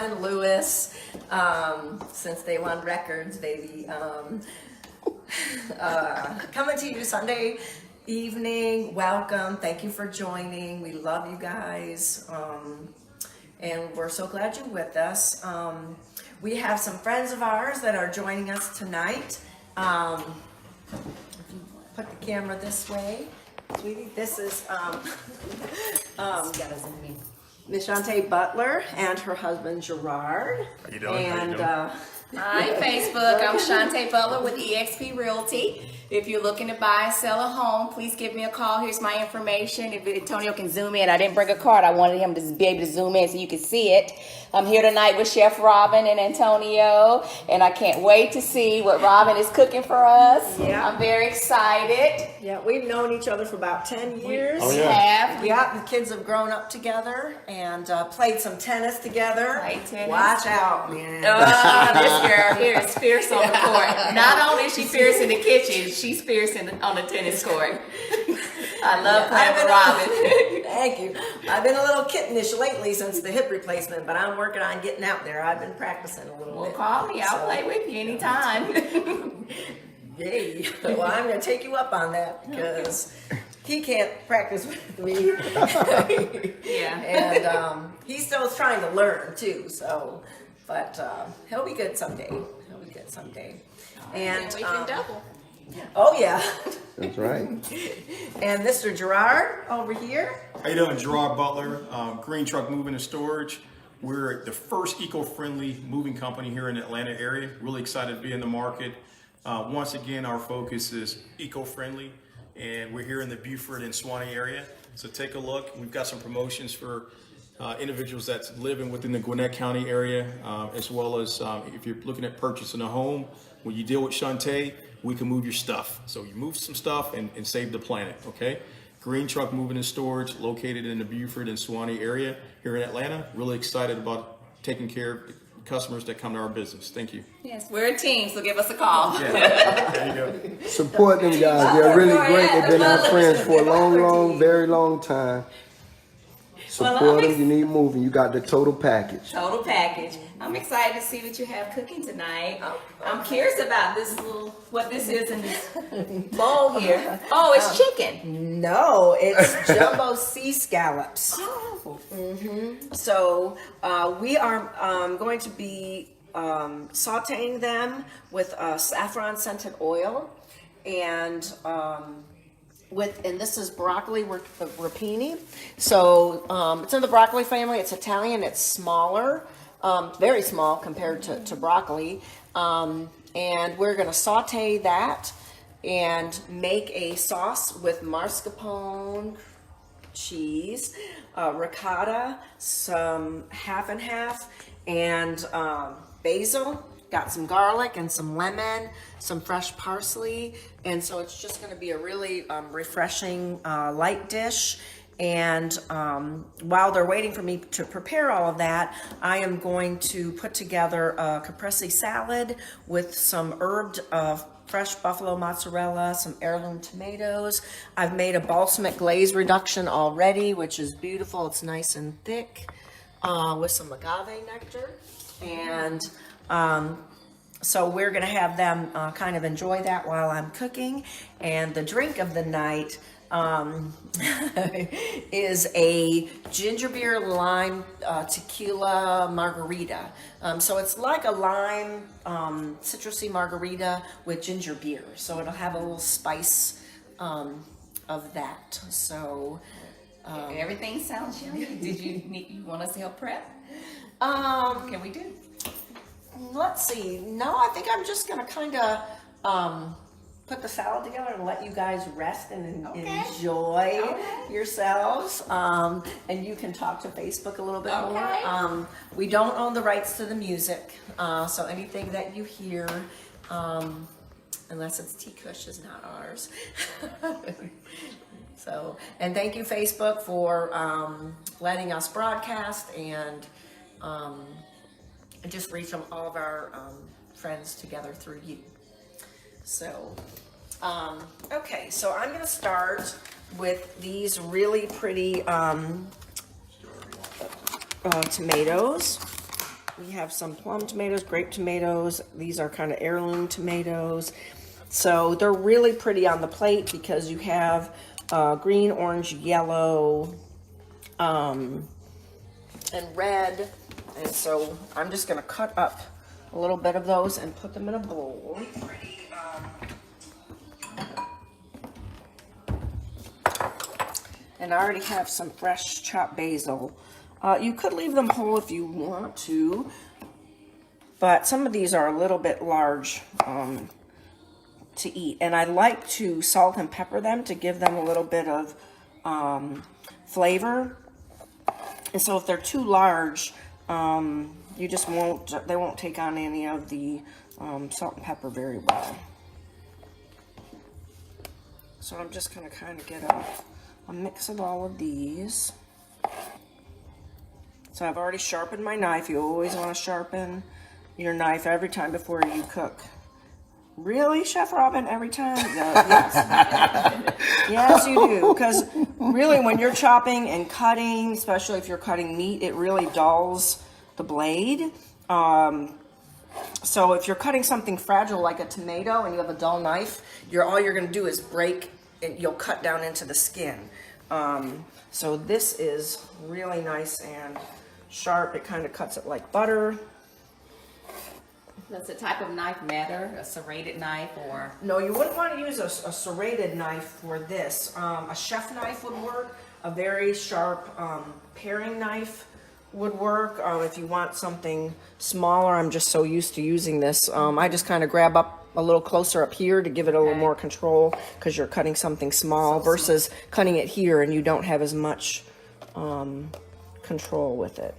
Robin, Lewis, since they won records, baby. Coming to you Sunday evening. Welcome. Thank you for joining. We love you guys. And we're so glad you're with us. We have some friends of ours that are joining us tonight. If you put the camera this way, sweetie, this is Miss Shaunte Butler and her husband Gerard. How you doing? And Hi, Facebook. I'm Shaunte Butler with eXp Realty. If you're looking to buy or sell a home, please give me a call. Here's my information. If Antonio can zoom in, I didn't bring a card. I wanted him to be able to zoom in so you can see it. I'm here tonight with Chef Robin and Antonio, and I can't wait to see what Robin is cooking for us. Yeah. I'm very excited. yeah, we've known each other for about 10 years. We have. Yeah, the kids have grown up together and played some tennis together. Played tennis. Watch out, man. This girl here is fierce on the court. Not only is she fierce in the kitchen, she's fierce on the tennis court. I love playing with Robin. Thank you. I've been a little kittenish lately since the hip replacement, but I'm working on getting out there. I've been practicing a little Well, bit. call me. I'll play with you anytime. Yay. Well, I'm going to take you up on that because he can't practice with me. Yeah. And he's still trying to learn too, so, but he'll be good someday. He'll be good someday. And we can double. oh yeah. That's right. And Mr. Gerard over here. How you doing? Gerard Butler, Green Truck Moving and Storage. We're the first eco-friendly moving company here in the Atlanta area. Really excited to be in the market. Once again, our focus is eco-friendly, and we're here in the Beaufort and Suwanee area. So take a look. We've got some promotions for individuals that's living within the Gwinnett County area, as well as if you're looking at purchasing a home. When you deal with Shaunte, we can move your stuff. So you move some stuff and save the planet, okay? Green Truck Moving and Storage, located in the Beaufort and Suwanee area here in Atlanta. Really excited about taking care of customers that come to our business. Thank you. Yes, we're a team, so give us a call. Yeah, there you go. Support them guys. They're really great. They've been our friends for a long, very long time. Support them. You need moving. You got the total package. Total package. I'm excited to see what you have cooking tonight. I'm curious about this what this is in this bowl here. Oh, it's chicken. No, it's jumbo sea scallops. Oh. So we are going to be sauteing them with saffron scented oil, and this is broccoli rapini. So it's in the broccoli family. It's Italian. It's smaller, very small compared to broccoli. And we're going to saute that and make a sauce with mascarpone cheese, ricotta, some half and half, and basil. Got some garlic and some lemon, some fresh parsley, and so it's just going to be a really refreshing light dish. And while they're waiting for me to prepare all of that, I am going to put together a caprese salad with some herbed fresh buffalo mozzarella, some heirloom tomatoes. I've made a balsamic glaze reduction already, which is beautiful. It's nice and thick, with some agave nectar. And so we're going to have them kind of enjoy that while I'm cooking. And the drink of the night is a ginger beer lime tequila margarita. So it's like a lime citrusy margarita with ginger beer. So it'll have a little spice of that. So Everything sounds yummy. Did you want us to help prep? Can we do? Let's see. No, I think I'm just gonna kind of put the salad together and let you guys rest and enjoy yourselves. And you can talk to Facebook a little bit more. We don't own the rights to the music, so anything that you hear, unless it's T-Kush, is not ours. So, and thank you, Facebook, for letting us broadcast and just reach all of our friends together through you. So, okay, so I'm going to start with these really pretty tomatoes. We have some plum tomatoes, grape tomatoes. These are kind of heirloom tomatoes. So they're really pretty on the plate because you have green, orange, yellow, and red. And so I'm just gonna cut up a little bit of those and put them in a bowl. And I already have some fresh chopped basil. You could leave them whole if you want to, but some of these are a little bit large to eat. And I like to salt and pepper them to give them a little bit of flavor. And so if they're too large, you just they won't take on any of the salt and pepper very well. So I'm just gonna kind of get a mix of all of these. So I've already sharpened my knife. You always want to sharpen your knife every time before you cook. Really, Chef Robin? Every time? Yes. Yes, you do. Because really, when you're chopping and cutting, especially if you're cutting meat, it really dulls the blade. So if you're cutting something fragile like a tomato and you have a dull knife, all you're going to do is break, and you'll cut down into the skin. So this is really nice and sharp. It kind of cuts it like butter. Does the type of knife matter? A serrated knife or? No, you wouldn't want to use a serrated knife for this. A chef knife would work. A very sharp paring knife would work. If you want something smaller, I'm just so used to using this. I just kind of grab up a little closer up here to give it a little more control because you're cutting something small versus cutting it here and you don't have as much control with it.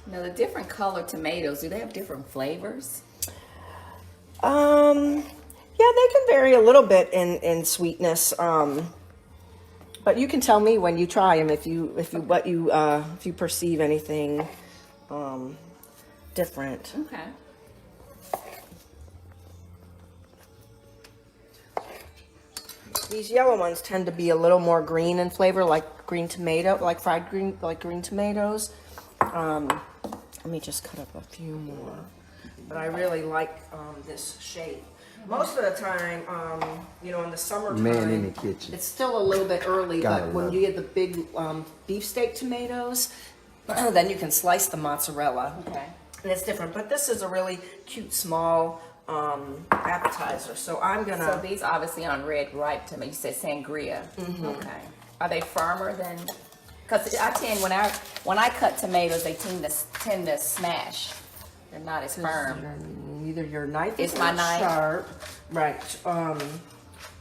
Now the different colored tomatoes, do they have different flavors? Yeah, they can vary a little bit in sweetness. But you can tell me when you try them if you perceive anything different. Okay. These yellow ones tend to be a little more green in flavor, like green tomato, like fried green, like green tomatoes. Let me just cut up a few more. But I really like this shape. Most of the time, in the summertime, Man in the kitchen. it's still a little bit early, Gotta but when love you get the big beefsteak tomatoes, then you can slice the mozzarella. Okay. And it's different, but this is a really cute, small appetizer. So I'm gonna. So these obviously aren't red ripe tomato. You said sangria. Mm-hmm. Okay. Are they firmer than? Because I tend when I cut tomatoes, they tend to smash. They're not as firm. Either your knife It's is my not knife. sharp, right?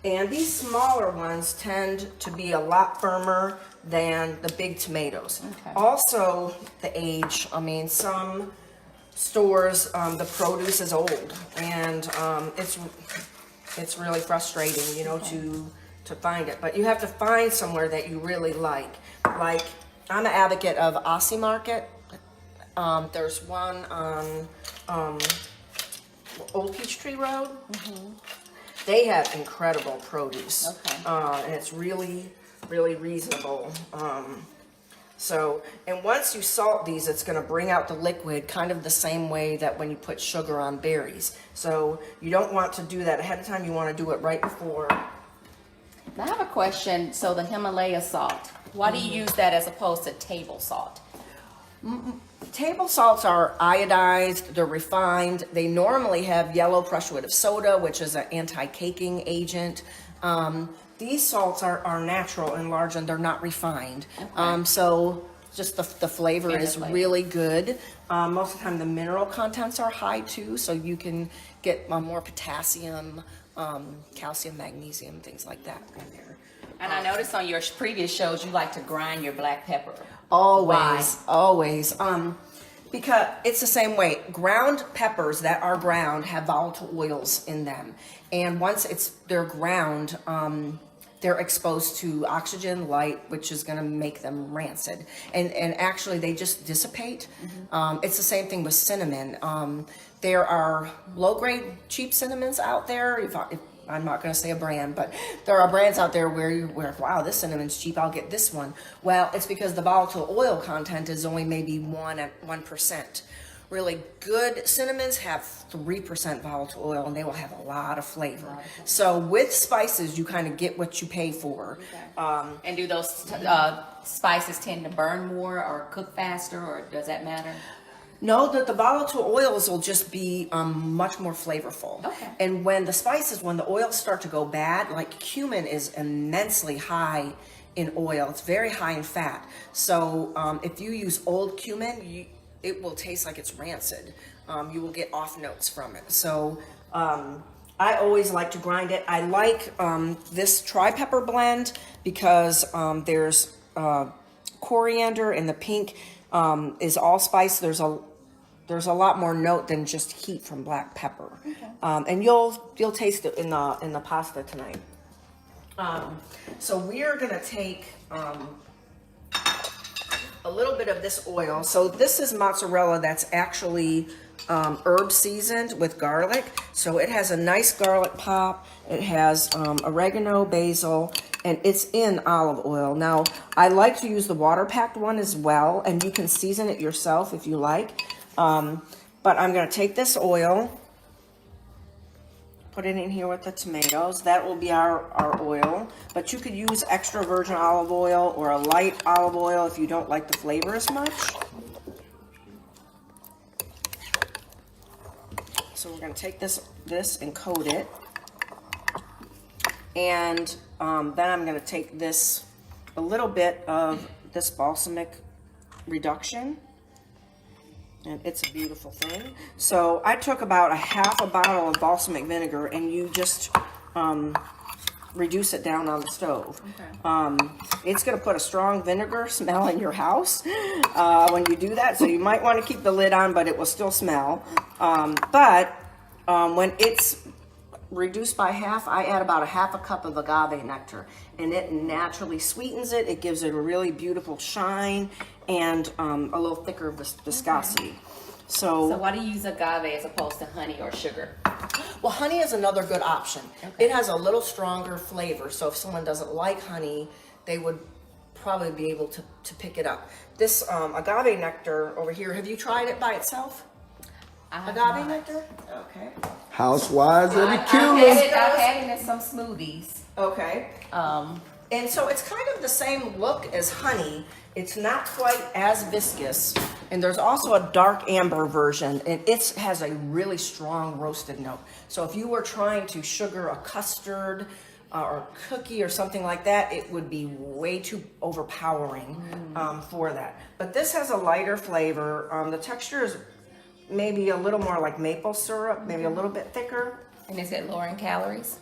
And these smaller ones tend to be a lot firmer than the big tomatoes. Okay. Also, the age. I mean, some stores the produce is old, and it's really frustrating, to find it. But you have to find somewhere that you really like. Like, I'm an advocate of Aussie Market. There's one on Old Peachtree Road. Mm-hmm. They have incredible produce. Okay. And it's really, really reasonable. And once you salt these, it's going to bring out the liquid kind of the same way that when you put sugar on berries. So you don't want to do that ahead of time. You want to do it right before. Now I have a question. So the Himalaya salt, why do you use that as opposed to table salt? Table salts are iodized, they're refined. They normally have yellow prussiate soda, which is an anti-caking agent. These salts are natural and large, and they're not refined. Okay. So just the flavor And the is flavor. really good. Most of the time the mineral contents are high too, so you can get more potassium, calcium, magnesium, things like that in there. And I noticed on your previous shows you like to grind your black pepper. Always, Why? always. Because it's the same way. Ground peppers that are ground have volatile oils in them. And once they're ground, they're exposed to oxygen, light, which is going to make them rancid. And actually, they just dissipate. Mm-hmm. It's the same thing with cinnamon. There are low-grade, cheap cinnamons out there. If I'm not going to say a brand, but there are brands out there where wow, this cinnamon's cheap, I'll get this one. Well, it's because the volatile oil content is only maybe 1%. really good cinnamons have 3% volatile oil, and they will have a lot of flavor. So with spices, you kind of get what you pay for. And do those spices tend to burn more or cook faster, or does that matter? No, the volatile oils will just be much more flavorful. Okay. And when the oils start to go bad, like cumin is immensely high in oil. It's very high in fat. So if you use old cumin, it will taste like it's rancid. You will get off notes from it. So I always like to grind it. I like this tri-pepper blend because there's coriander, and the pink is allspice. There's a lot more note than just heat from black pepper. Okay. And you'll taste it in the pasta tonight. So we're gonna take a little bit of this oil. So this is mozzarella that's actually herb seasoned with garlic. So it has a nice garlic pop. It has oregano, basil, and it's in olive oil. Now, I like to use the water-packed one as well, and you can season it yourself if you like. But I'm gonna take this oil, put it in here with the tomatoes. That will be our oil. But you could use extra virgin olive oil or a light olive oil if you don't like the flavor as much. So we're gonna take this and coat it. And then I'm gonna take a little bit of this balsamic reduction. And it's a beautiful thing. So I took about a half a bottle of balsamic vinegar, and you just reduce it down on the stove. Okay. It's going to put a strong vinegar smell in your house when you do that. So you might want to keep the lid on, but it will still smell. But when it's reduced by half, I add about a half a cup of agave nectar, and it naturally sweetens it. It gives it a really beautiful shine and a little thicker viscosity. Okay. So why do you use agave as opposed to honey or sugar? Well, honey is another good option. Okay. It has a little stronger flavor, so if someone doesn't like honey, they would probably be able to pick it up. This agave nectar over here, have you tried it by itself? Agave nectar? Okay. Housewives of the I've had it in some smoothies. Okay. And so it's kind of the same look as honey. It's not quite as viscous. And there's also a dark amber version, and it has a really strong roasted note. So if you were trying to sugar a custard or cookie or something like that, it would be way too overpowering for that. But this has a lighter flavor. The texture is maybe a little more like maple syrup, maybe a little bit thicker. And is it lower in calories?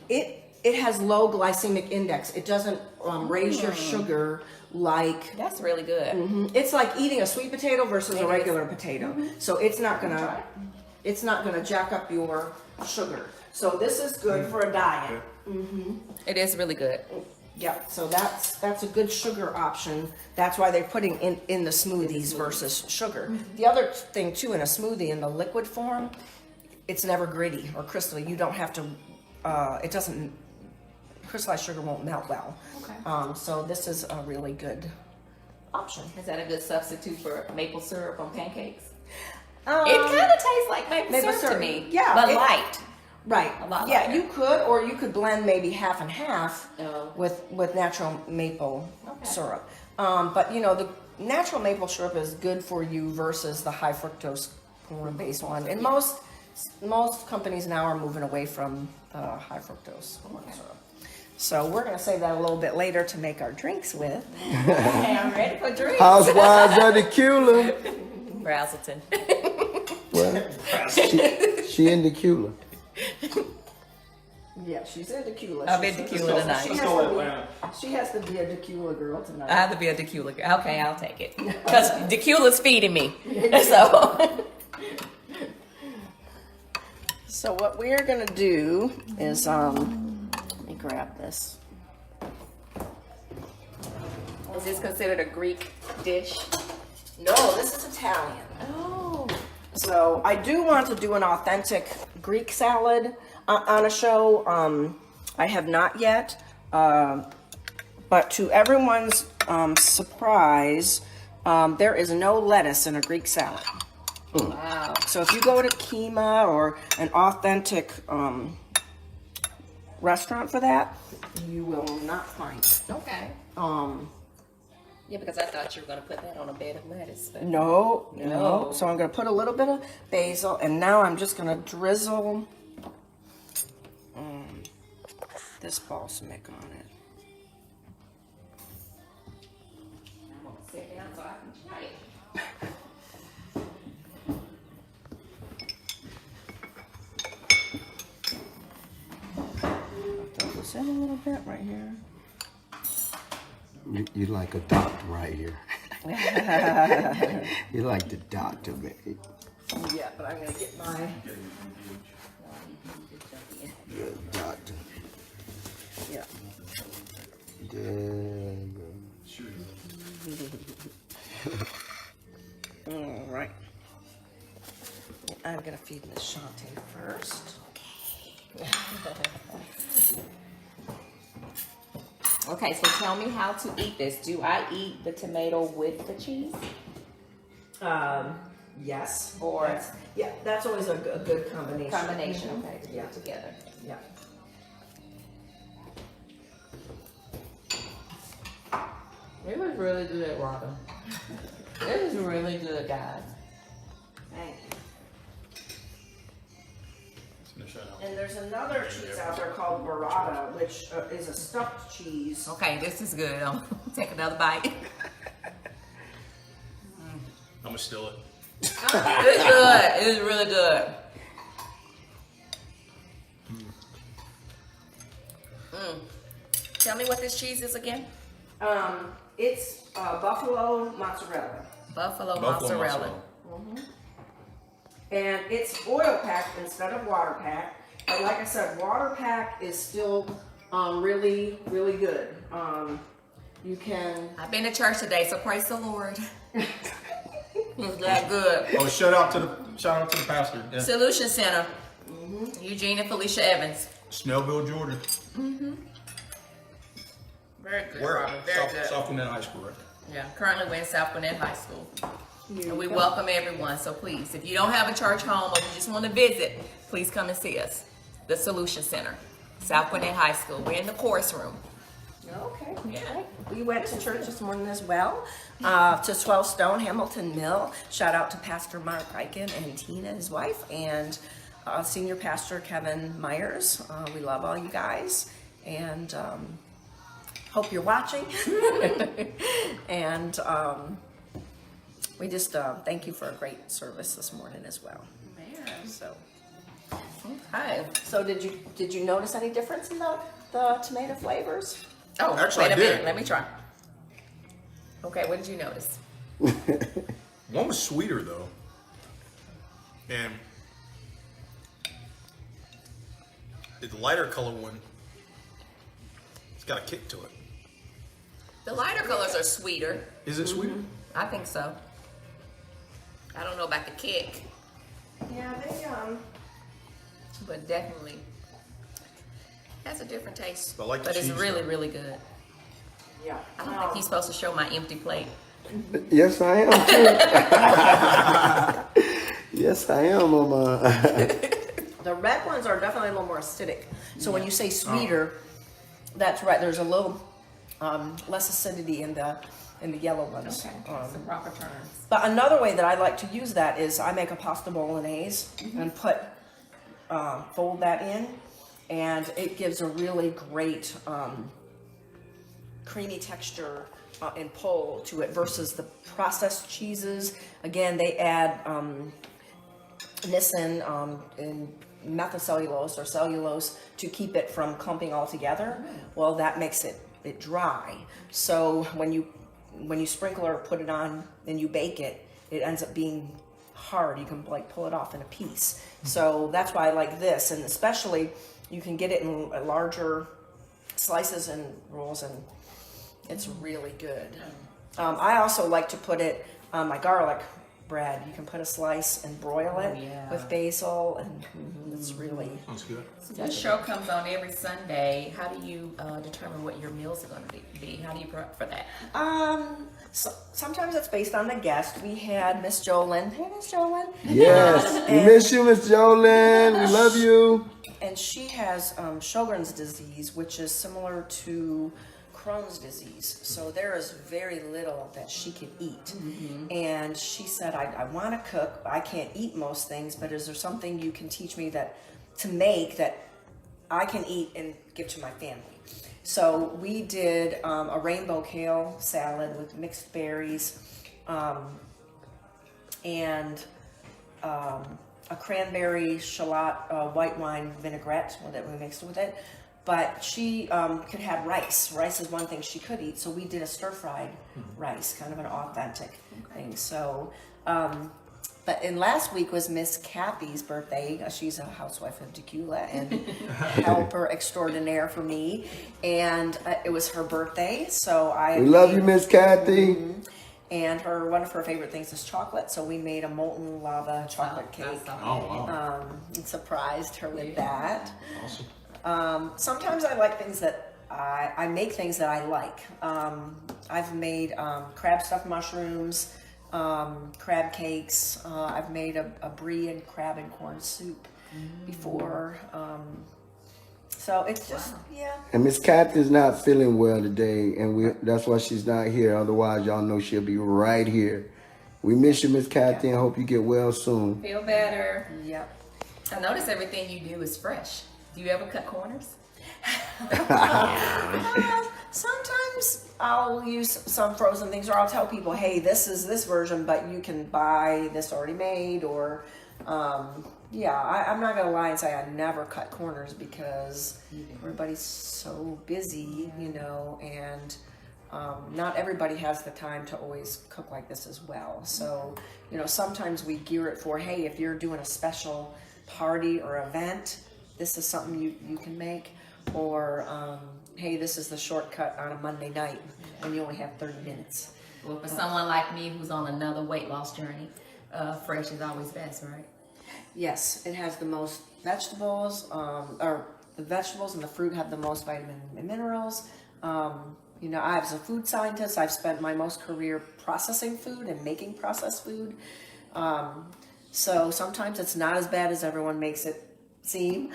It has low glycemic index. It doesn't raise your sugar like. That's really good. Mm-hmm. It's like eating a sweet potato versus a regular potato. Mm-hmm. So it's not gonna jack up your sugar. So this is good for a diet. Mm-hmm. It is really good. Yeah, so that's a good sugar option. That's why they're putting in the smoothies versus sugar. Mm-hmm. The other thing too, in a smoothie in the liquid form, it's never gritty or crystally. You don't have to. It doesn't. Crystallized sugar won't melt well. Okay. So this is a really good option. Is that a good substitute for maple syrup on pancakes? It kind of tastes like maple syrup to me. Yeah, but light. Right. A lot yeah, lighter. you could, or you could blend maybe half and half with natural maple syrup. But you know, the natural maple syrup is good for you versus the high fructose corn-based one. And most companies now are moving away from high fructose corn syrup. So we're going to save that a little bit later to make our drinks with. Okay, I'm ready for drinks. Housewives of the Cula. Brazelton. Well, she in the Cula. Yeah, she's in tequila. I'm in tequila tonight. She has to be a tequila girl tonight. I have to be a tequila girl. Okay, I'll take it. Because tequila's feeding me. So. So what we're going to do is, let me grab this. Is this considered a Greek dish? No, this is Italian. Oh. So I do want to do an authentic Greek salad on a show. I have not yet, but to everyone's surprise, there is no lettuce in a Greek salad. Wow. So if you go to Kima or an authentic restaurant for that, you will not find it. Okay. Yeah, because I thought you were going to put that on a bed of lettuce. But No. So I'm going to put a little bit of basil, and now I'm just going to drizzle this balsamic on it. I'm going to sit down so I can try it. Throw this in a little bit right here. You like a doctor right here. You like the doctor, baby. Yeah, but I'm going to get my... Good doctor. Yeah. There you All right. I'm going to feed Miss Shaunte first. Okay, so tell me how to eat this. Do I eat the tomato with the cheese? Yes. Or that's always a good combination. combination? Okay, to do Yeah. it together. Yeah. It was really good, Robin. It was really good, guys. Thank you. Finish that out. And there's another cheese out there called burrata, which is a stuffed cheese. Okay, this is good. I'm gonna take another bite. I'm gonna steal it. It's good. It is really good. Tell me what this cheese is again. It's buffalo mozzarella, Buffalo Buffalo mozzarella. and it's oil packed instead of water packed. But like I said, water packed is still really good. You can. I've been to church today, so praise the Lord. It's that good. Oh, shout out to the pastor. Yeah. Solution Center. Eugene and Felicia Evans. Snellville, Georgia. Very good. Where? Robin. Very good. South Gwinnett High School, right? Yeah, currently we're in South Gwinnett High School. And we welcome everyone. So please, if you don't have a church home or you just want to visit, please come and see us. The Solution Center, South Gwinnett High School. We're in the course room. Okay. Yeah. We went to church this morning as well, to 12 Stone Hamilton Mill. Shout out to Pastor Mark Eichen and Tina, his wife, and Senior Pastor Kevin Myers. We love all you guys, and hope you're watching. And we just thank you for a great service this morning as well. So, Hi. so did you notice any difference in the tomato flavors? Oh, Actually, wait a I did. minute. Let me try. Okay, what did you notice? One was sweeter though, and the lighter color one, it's got a kick to it. The lighter colors are sweeter. Is it sweeter? I think so. I don't know about the kick, Yeah, they but definitely has a different taste. I like the but it's cheese, really, though. really good. yeah. I don't think he's supposed to show my empty plate. Yes, I am too. Yes, I am, Mama. The red ones are definitely a little more acidic. So when you say sweeter, that's right. There's a little less acidity in the yellow ones. Some proper terms. But another way that I like to use that is I make a pasta bolognese and fold that in, and it gives a really great creamy texture and pull to it versus the processed cheeses. Again, they add nisin and methylcellulose or cellulose to keep it from clumping all together. Well, that makes it dry. So when you sprinkle or put it on and you bake it, it ends up being hard. You can like pull it off in a piece. So that's why I like this, and especially you can get it in larger slices and rolls, and it's really good. I also like to put it on my garlic bread. You can put a slice and broil it with basil, and it's really. Sounds good. This show comes on every Sunday. How do you determine what your meals are going to be? How do you prep for that? So, sometimes it's based on the guest. We had Miss Jolyn. Hey, Miss Jolyn. Yes, we miss you, Miss Jolyn. We love you. And she has Sjogren's disease, which is similar to Crohn's disease. So there is very little that she can eat. And she said, I want to cook. I can't eat most things, but is there something you can teach me to make that I can eat and give to my family? So we did a rainbow kale salad with mixed berries and a cranberry shallot white wine vinaigrette that we mixed with it. But she could have rice. Rice is one thing she could eat, so we did a stir-fried rice, kind of an authentic thing. So, and last week was Miss Cathy's birthday. She's a housewife of Tequila and helper extraordinaire for me. And it was her birthday, so We love you, Miss Cathy. And one of her favorite things is chocolate, so we made a molten lava chocolate cake. Oh, wow. And surprised her with that. Awesome. Sometimes I like things that I make things that I like. I've made crab stuffed mushrooms, crab cakes. I've made a brie and crab and corn soup before. So it's just, And Miss Cathy's not feeling well today, and that's why she's not here. Otherwise, y'all know she'll be right here. We miss you, Miss Cathy, and hope you get well soon. Feel better. Yep. I notice everything you do is fresh. Do you ever cut corners? Sometimes I'll use some frozen things, or I'll tell people, hey, this is this version, but you can buy this already made, or I'm not gonna lie and say I never cut corners because everybody's so busy, and not everybody has the time to always cook like this as well. So, sometimes we gear it for, hey, if you're doing a special party or event, this is something you can make, or hey, this is the shortcut on a Monday night when you only have 30 minutes. Well, for someone like me who's on another weight loss journey, fresh is always best, right? Yes, it has the most vegetables, or the vegetables and the fruit have the most vitamin and minerals. As a food scientist, I've spent my most career processing food and making processed food. So sometimes it's not as bad as everyone makes it seem.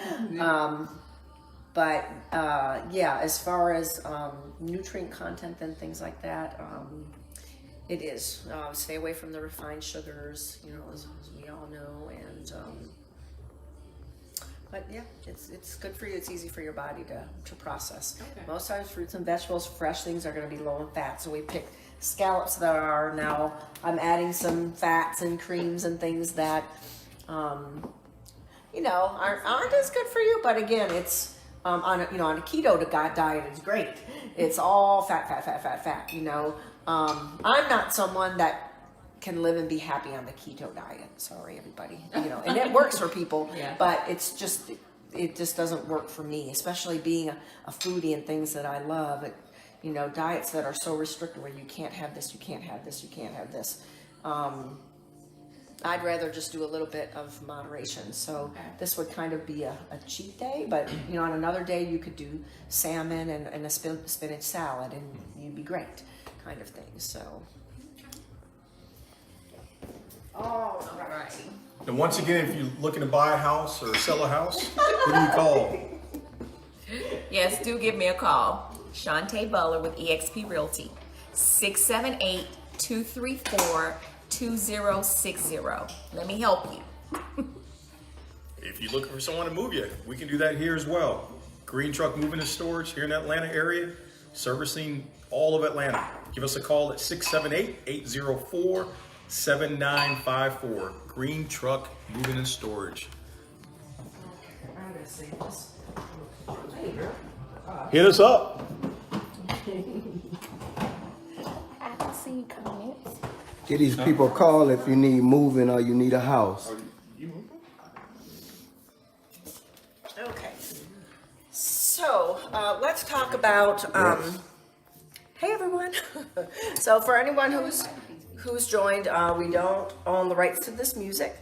But as far as nutrient content and things like that, it is. Stay away from the refined sugars, as we all know. And but yeah, it's good for you. It's easy for your body to process. Okay. Most times, fruits and vegetables, fresh things are going to be low in fat. So we pick scallops that are now. I'm adding some fats and creams and things that aren't as good for you. But again, it's on a keto diet, it's great. It's all fat. I'm not someone that can live and be happy on the keto diet. Sorry, everybody. And it works for people, but it just doesn't work for me, especially being a foodie and things that I love. Diets that are so restricted where you can't have this, you can't have this, you can't have this. I'd rather just do a little bit of moderation. So this would kind of be a cheat day, but on another day you could do salmon and a spinach salad and you'd be great, kind of thing. So. All right. And once again, if you're looking to buy a house or sell a house, who do you call? Yes, do give me a call. Shaunte Butler with eXp Realty, 678-234-2060. Let me help you. If you're looking for someone to move you, we can do that here as well. Green Truck Moving and Storage here in the Atlanta area, servicing all of Atlanta. Give us a call at 678-804-7954. Green Truck Moving and Storage. I'm gonna say this. Hit us up. I can see comments. Get these people a call if you need moving or you need a house. Okay. So let's talk about. Hey everyone. So for anyone who's joined. We don't own the rights to this music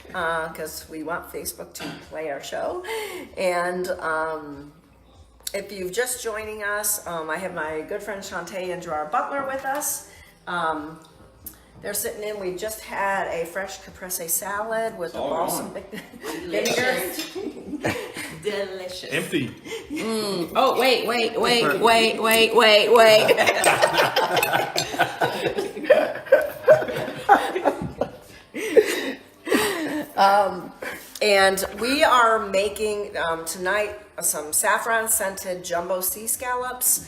because we want Facebook to play our show. And if you've just joining us, I have my good friend Shaunte and Gerard Butler with us. They're sitting in. We just had a fresh Caprese salad with a balsam vinegar. Delicious. Empty. Oh, wait. And we are making tonight some saffron scented jumbo sea scallops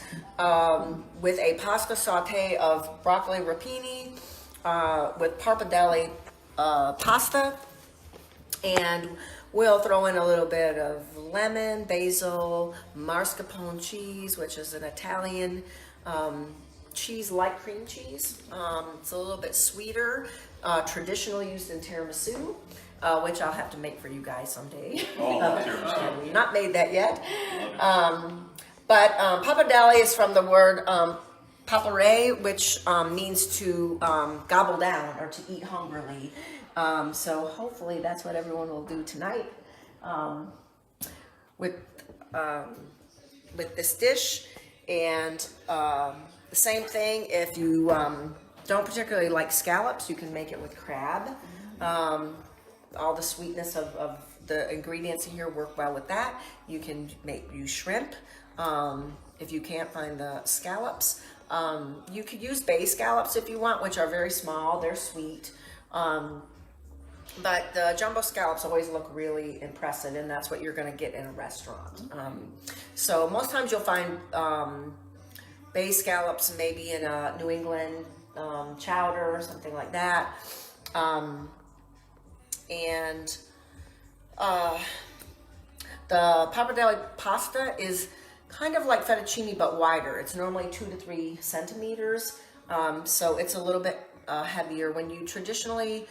with a pasta saute of broccoli rapini with parpadelle pasta, and we'll throw in a little bit of lemon, basil, mascarpone cheese, which is an Italian cheese like cream cheese. It's a little bit sweeter, traditionally used in tiramisu, which I'll have to make for you guys someday. I've not made that yet. But Pappardelle is from the word pappare, which means to gobble down or to eat hungrily. So hopefully that's what everyone will do tonight with this dish. And the same thing, if you don't particularly like scallops, you can make it with crab. All the sweetness of the ingredients in here work well with that. You can use shrimp if you can't find the scallops. You could use bay scallops if you want, which are very small. They're sweet. But the jumbo scallops always look really impressive, and that's what you're going to get in a restaurant. So most times you'll find bay scallops maybe in a New England chowder or something like that. And the pappardelle pasta is kind of like fettuccine but wider. It's normally 2 to 3 centimeters, so it's a little bit heavier. When you traditionally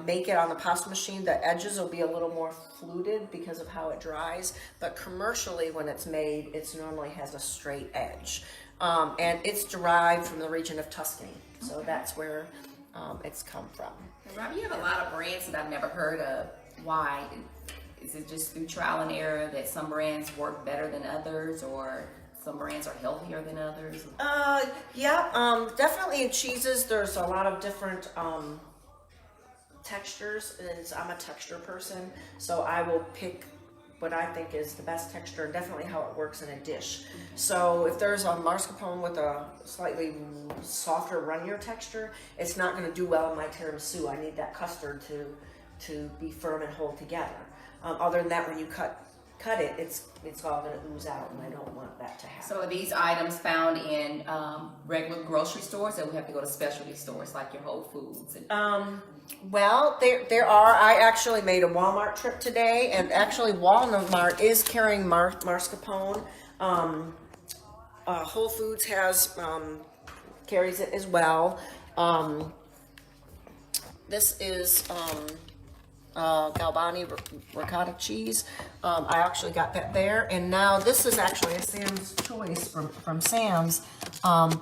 make it on the pasta machine, the edges will be a little more fluted because of how it dries, but commercially when it's made, it normally has a straight edge. And it's derived from the region of Tuscany, so that's where it's come from. Rob, you have a lot of brands that I've never heard of. Why? Is it just through trial and error that some brands work better than others, or some brands are healthier than others? Definitely in cheeses, there's a lot of different textures, and I'm a texture person, so I will pick what I think is the best texture and definitely how it works in a dish. So if there's a mascarpone with a slightly softer, runnier texture, it's not going to do well in my tiramisu. I need that custard to be firm and hold together. Other than that, when you cut it, it's all going to ooze out, and I don't want that to happen. So are these items found in regular grocery stores, or we have to go to specialty stores like your Whole Foods? Well, there are. I actually made a Walmart trip today, and actually Walmart is carrying mascarpone. Whole Foods carries it as well. This is Galbani ricotta cheese. I actually got that there, and now this is actually a Sam's Choice from Sam's.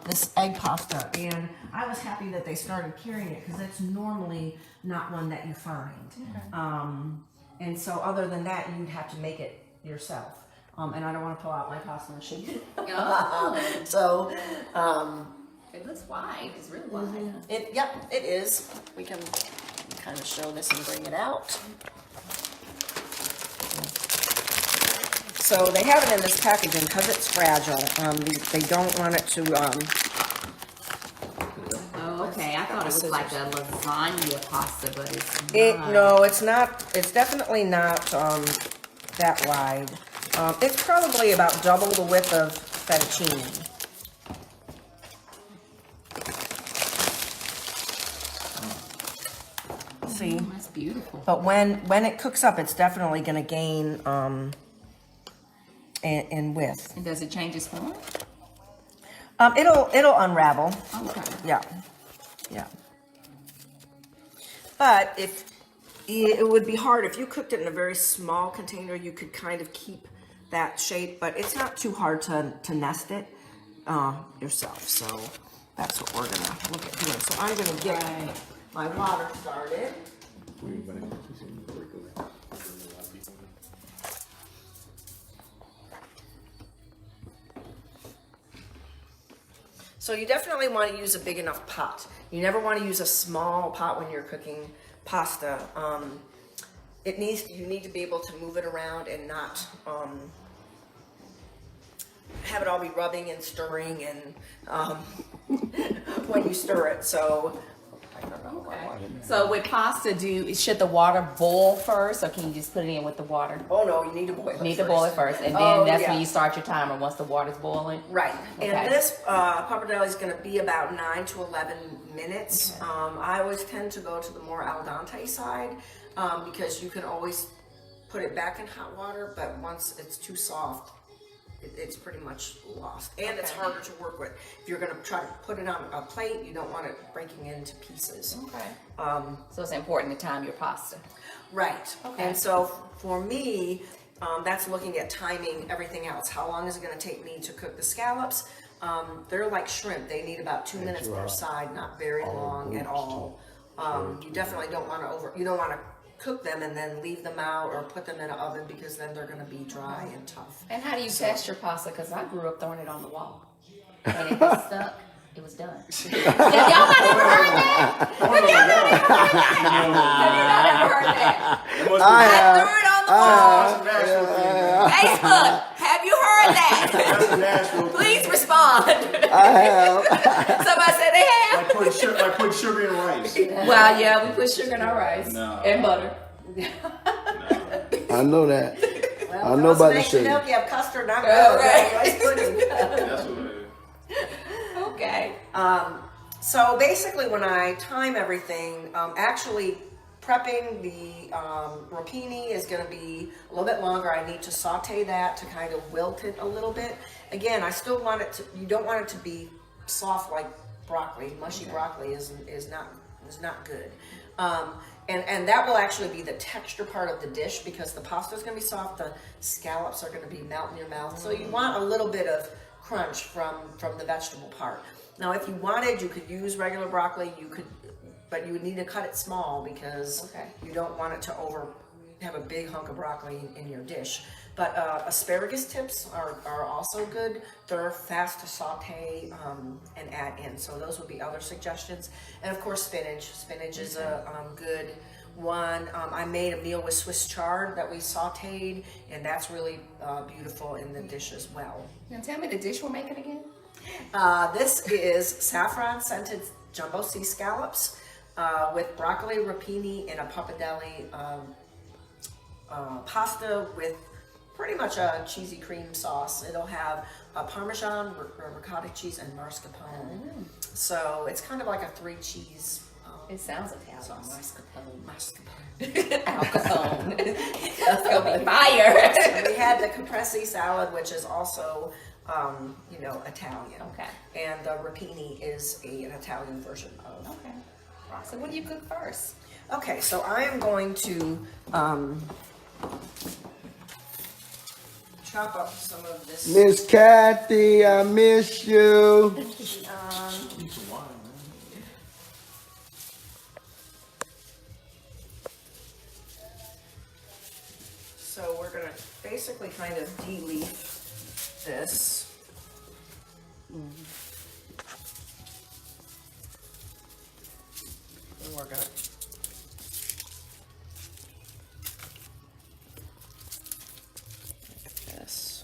This egg pasta, and I was happy that they started carrying it because that's normally not one that you find. And so other than that, you'd have to make it yourself. And I don't want to pull out my pasta machine. So it looks wide. It's really wide. It is. We can kind of show this and bring it out. So they have it in this packaging because it's fragile. They don't want it to. Oh, okay. I thought it was like a lasagna pasta, but it's not. No, it's not. It's definitely not that wide. It's probably about double the width of fettuccine. See? Oh, that's beautiful. But when it cooks up, it's definitely going to gain in width. And does it change its form? It'll unravel. Okay. Yeah. But if it would be hard if you cooked it in a very small container, you could kind of keep that shape, but it's not too hard to nest it yourself. So that's what we're gonna look at doing. So I'm gonna get my water started. So you definitely want to use a big enough pot. You never want to use a small pot when you're cooking pasta. You need to be able to move it around and not have it all be rubbing and stirring and when you stir it. So So with pasta, should the water boil first, or can you just put it in with the water? oh no, you need to boil it. Need to boil it first, and then when you start your timer once the water's boiling. Right, Okay. and this pappardelle is going to be about 9 to 11 minutes. Okay. I always tend to go to the more al dente side because you can always put it back in hot water, but once it's too soft, it's pretty much lost, and it's harder to work with. If you're going to try to put it on a plate, you don't want it breaking into pieces. Okay. So it's important to time your pasta. Right. Okay. And so for me, that's looking at timing everything else. How long is it going to take me to cook the scallops? They're like shrimp. They need about 2 minutes per side, not very long at all. You definitely don't want to you don't want to cook them and then leave them out or put them in an oven, because then they're going to be dry and tough. And how do you test your pasta? Because I grew up throwing it on the wall, and if it stuck, it was done. Have y'all not ever heard that? Have you not ever heard that? I threw it on the wall. Facebook, have you heard that? Please respond. I have. Somebody said they have. Like putting sugar in rice. Well, yeah, we put sugar in our rice and butter. I know that. Well, I know about the makes sugar. milk, you have custard, not right. rice pudding. That's what it is. Okay. So basically, when I time everything, actually prepping the rapini is going to be a little bit longer. I need to saute that to kind of wilt it a little bit. Again, I still want it to. You don't want it to be soft like broccoli. Mushy broccoli is not good. And that will actually be the texture part of the dish, because the pasta is going to be soft. The scallops are going to be melt in your mouth. So you want a little bit of crunch from the vegetable part. Now, if you wanted, you could use regular broccoli. But you would need to cut it small, because you don't want it to have a big hunk of broccoli in your dish. But asparagus tips are also good. They're fast to saute and add in. So those would be other suggestions. And of course, spinach. Spinach is a good one. I made a meal with Swiss chard that we sauteed, and that's really beautiful in the dish as well. Now tell me the dish we're making again. This is saffron scented jumbo sea scallops with broccoli, rapini, and a pappardelle pasta with pretty much a cheesy cream sauce. It'll have Parmesan, ricotta cheese, and mascarpone. So it's kind of like a 3 cheese. It sounds Italian. Sauce. Mascarpone. Al Capone. That's gonna be fire. So we had the Caprese salad, which is also, Italian. Okay. And the rapini is an Italian version of. Okay. So what do you cook first? Okay, so I am going to chop up some of this. Miss Cathy, I miss you. So we're gonna basically kind of de-leaf this. And we're gonna this.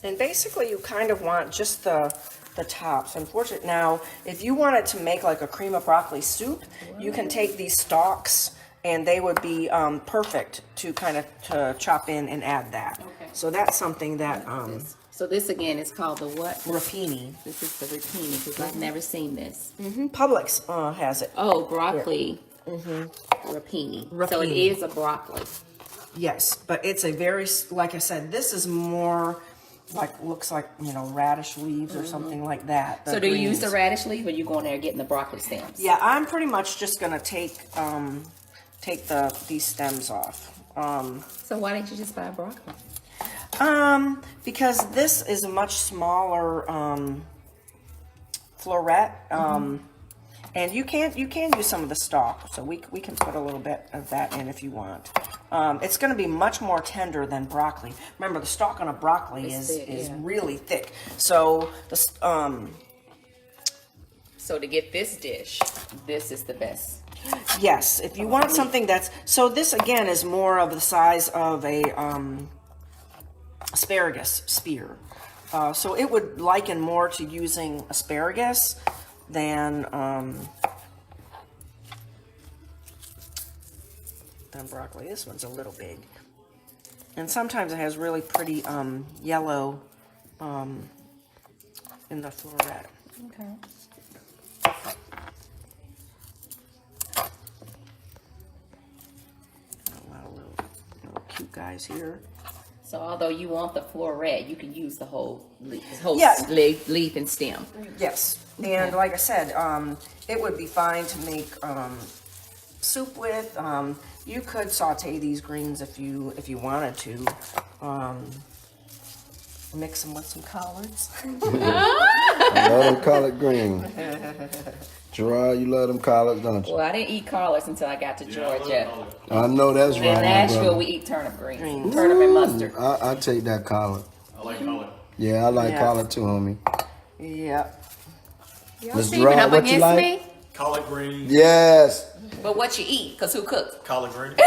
And basically you kind of want just the tops. Unfortunately, now if you wanted to make like a cream of broccoli soup, you can take these stalks and they would be perfect to kind of to chop in and add that. Okay. So that's something that So this again is called the what? rapini. This is the rapini, because I've never seen this. Publix has it. Oh, broccoli. Rapini. So it Rapini. is a broccoli. Yes, but it's a very, like I said, this is more looks like radish leaves or something like that. So do you use the greens. radish leaf, or you go in there getting the broccoli stems? Yeah, I'm pretty much just gonna take these stems off. So why didn't you just buy broccoli? Because this is a much smaller floret, and you can use some of the stalk, so we can put a little bit of that in if you want. It's going to be much more tender than broccoli. Remember, the stalk on a broccoli is really thick. So the So to get this dish, this is the best. yes, if you want something that's so this again is more of the size of a asparagus spear. So it would liken more to using asparagus than broccoli. This one's a little big. And sometimes it has really pretty yellow in the floret. Okay. A lot of little cute guys here. So although you want the floret, you can use the whole Yeah. leaf and stem. Yes, and like I said, it would be fine to make soup with. You could saute these greens if you wanted to. Mix them with some collards. I love them collard greens. Gerard, you love them collards, don't you? Well, I didn't eat collards until I got to Georgia. I know that's right. In my Nashville, brother. we eat turnip greens, turnip and mustard. I take that collard. I like collard. Yeah, I like Yeah. collard too, homie. Yep. Y'all Miss steaming Gerard, up what you against like? me? Collard greens, Yes. But what you eat? Cause who cooks? collard greens.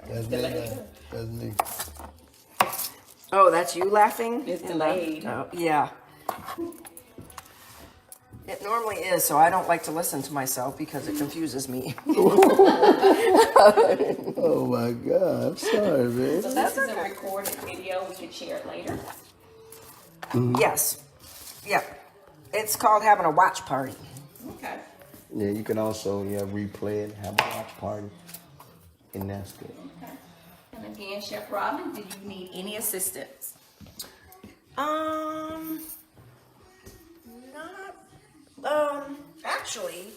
That's me. That's me. Oh, that's you laughing? It's delayed. Oh, yeah. It normally is, so I don't like to listen to myself because it confuses me. Oh my God, I'm sorry, man. So this is a recorded video. We can share it later. Yes. Yep. It's called having a watch party. Okay. Yeah, you can also replay it, have a watch party, and that's good. Okay. And again, Chef Robin, did you need any assistance? Actually,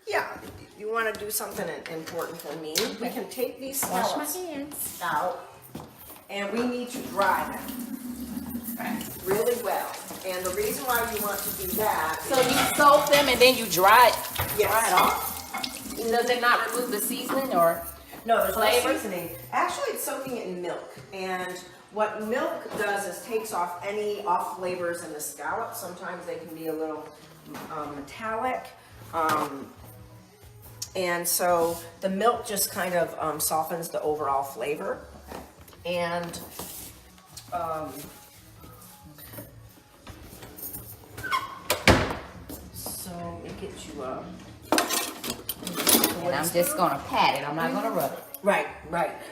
yeah, if you want to do something important for me, we can take these Wash my scallops hands. out, and we need to dry them really well. And the reason why you want to do that So you soak them and then you dry it. yes. Dry it off. Does it not remove the seasoning or? No, there's Flavor? no seasoning. Actually, it's soaking it in milk. And what milk does is takes off any off flavors in the scallops. Sometimes they can be a little metallic. And so the milk just kind of softens the overall flavor. And so let me get you And I'm just gonna pat it. I'm not gonna rub it. right.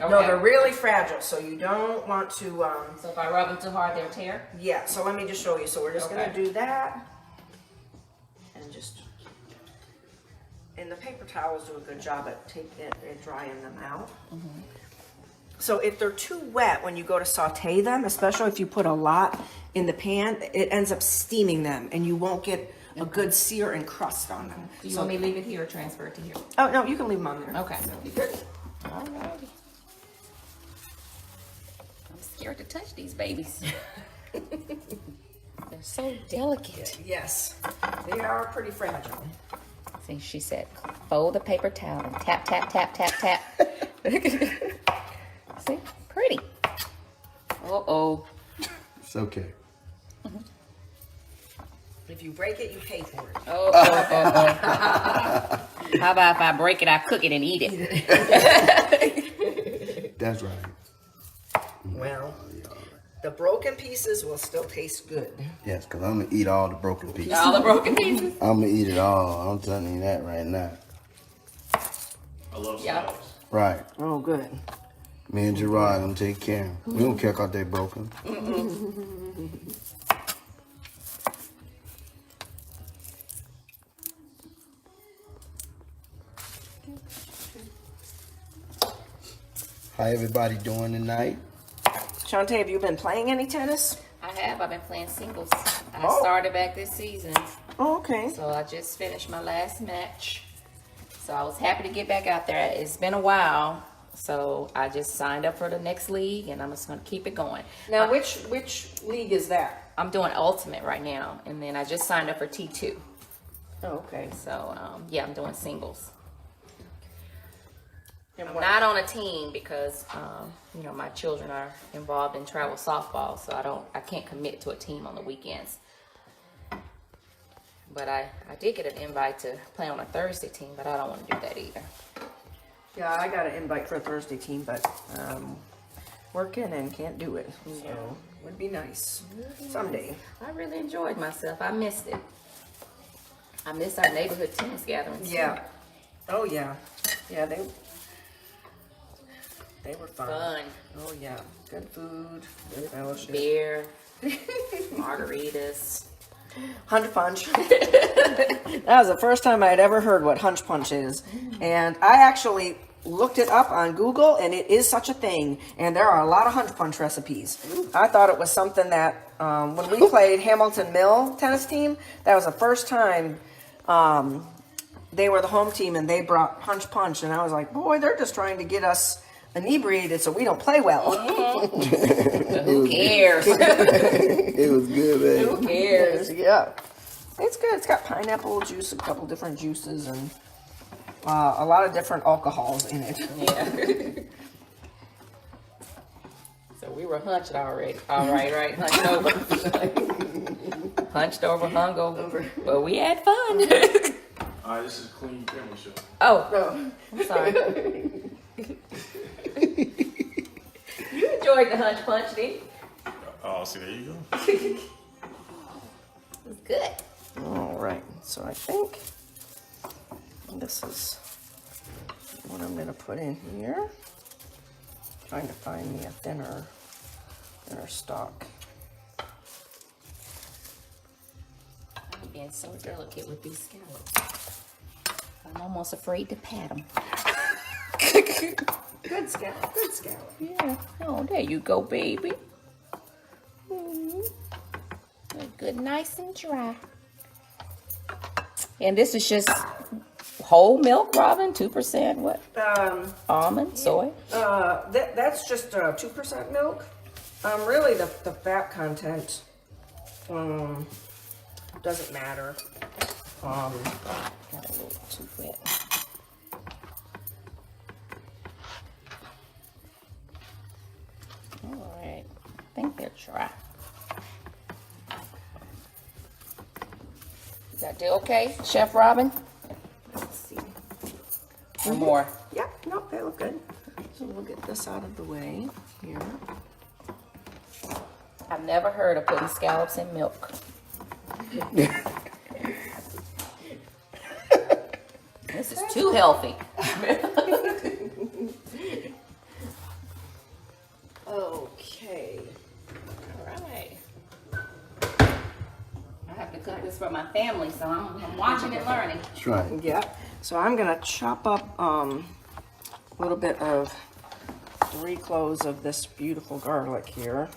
No, Okay. they're really fragile, so you don't want to. So if I rub them too hard, they'll tear. Yeah. So let me just show you. So we're just Okay. gonna do that, and just. And the paper towels do a good job at drying them out. So if they're too wet when you go to saute them, especially if you put a lot in the pan, it ends up steaming them, and you won't get a good sear and crust on them. Do you want me to leave it here or transfer it to here? Oh no, you can leave them on there. Okay. Alrighty. I'm scared to touch these babies. They're so delicate. Yes, they are pretty fragile. See, she said, fold the paper towel and tap, tap, tap, tap, tap. See, pretty. Uh-oh. It's okay. If you break it, you pay for it. Oh. How about if I break it, I cook it and eat it? That's right. Well, the broken pieces will still taste good. Yes, because I'm going to eat all the broken pieces. All the broken pieces. I'm going to eat it all. I'm telling you that right now. I love Yeah. scallops. Right. Oh, good. Me and Gerard gonna take care of 'em. We don't care if they broken. How everybody doing tonight? Shaunte, have you been playing any tennis? I have. I've been playing singles. I Oh. started back this season. Oh, okay. So I just finished my last match. So I was happy to get back out there. It's been a while. So I just signed up for the next league and I'm just going to keep it going. Now, which league is that? I'm doing Ultimate right now. And then I just signed up for T2. Oh, okay. So yeah, I'm doing singles. And I'm what- not on a team because you know, my children are involved in travel softball, so I can't commit to a team on the weekends. But I did get an invite to play on a Thursday team, but I don't want to do that either. Yeah, I got an invite for a Thursday team, but working and can't do it. So would be nice someday. I really enjoyed myself. I missed it. I miss our neighborhood tennis gatherings. too. Yeah. Oh yeah. Yeah, they were fun. Fun. Oh yeah. Good food, good fellowship. Beer, margaritas. Hunch punch. That was the first time I had ever heard what hunch punch is. And I actually looked it up on Google, and it is such a thing. And there are a lot of hunch punch recipes. I thought it was something that when we played Hamilton Mill tennis team, that was the first time they were the home team and they brought hunch punch. And I was like, boy, they're just trying to get us inebriated so we don't play well. Who cares? It was good, man. Who cares? Yeah. It's good. It's got pineapple juice, a couple different juices, and a lot of different alcohols in it. Yeah. So we were hunched already. All right. Hunched over. Hunched over, hung over. But we had fun. All right, this is a clean camera show. Oh, I'm sorry. You enjoyed the hunch punch, didn't you? Oh, see, there you go. It was good. All right. So I think this is what I'm going to put in here. Trying to find me a thinner stock. I'm being so delicate with these scallops. I'm almost afraid to pat them. Good scallop. Good scallop. Yeah. Oh, there you go, baby. Good, nice and dry. And this is just whole milk, Robin. 2%. What? Almond, soy. That's just 2% milk. Really, the fat content doesn't matter. Got a little too wet. All right. I think they're dry. Is that do okay, Chef Robin? Let's see. Or more? Yeah, no, they look good. So we'll get this out of the way here. I've never heard of putting scallops in milk. This is too healthy. Okay. All right. I have to cook this for my family, so I'm watching and learning. That's right. Yeah. So I'm gonna chop up a little bit of 3 cloves of this beautiful garlic here.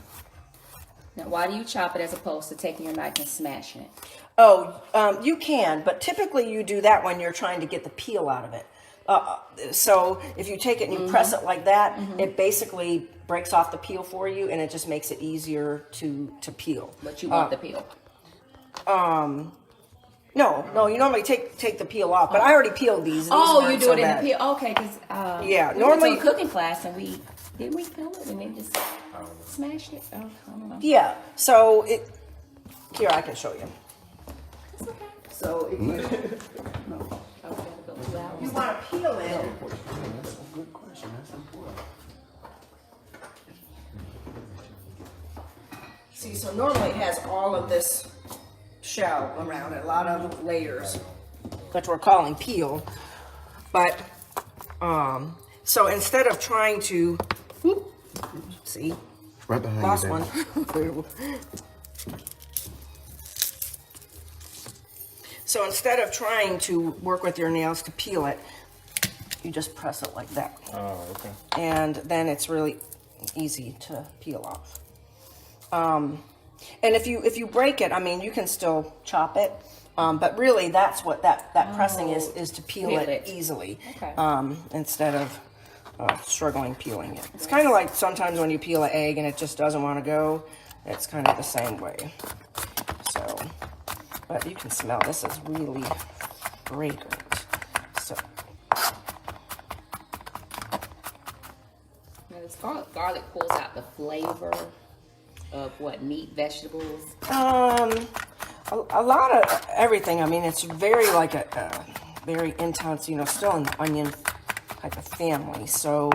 Now, why do you chop it as opposed to taking your knife and smashing it? Oh, you can, but typically you do that when you're trying to get the peel out of it. So if you take it and you press it like that, it basically breaks off the peel for you, and it just makes it easier to peel. But you want the peel. No, you normally take the peel off, but I already peeled these. And these Oh, you weren't do so it in bad. the peel. Okay, because Yeah, we normally- went to a cooking class and we peel it and then just smashed it. Oh, I don't know. Yeah. So here I can show you. It's okay. So if you I was gonna go 2 hours. want to peel it, That's a good question. That's important. see, so normally it has all of this shell around it, a lot of layers, which we're calling peel. But so instead of trying to, see, Right behind lost you. one. So instead of trying to work with your nails to peel it, you just press it like that. Oh, okay. And then it's really easy to peel off. And if you break it, I mean, you can still chop it. But really, that's what that pressing is to peel it easily. Okay. Instead of struggling peeling it. It's kind of like sometimes when you peel an egg and it just doesn't want to go. It's kind of the same way. So, but you can smell this is really fragrant. So. Now, this garlic pulls out the flavor of what, meat, vegetables? A lot of everything. I mean, it's very like a very intense, you know, still an onion type of family. So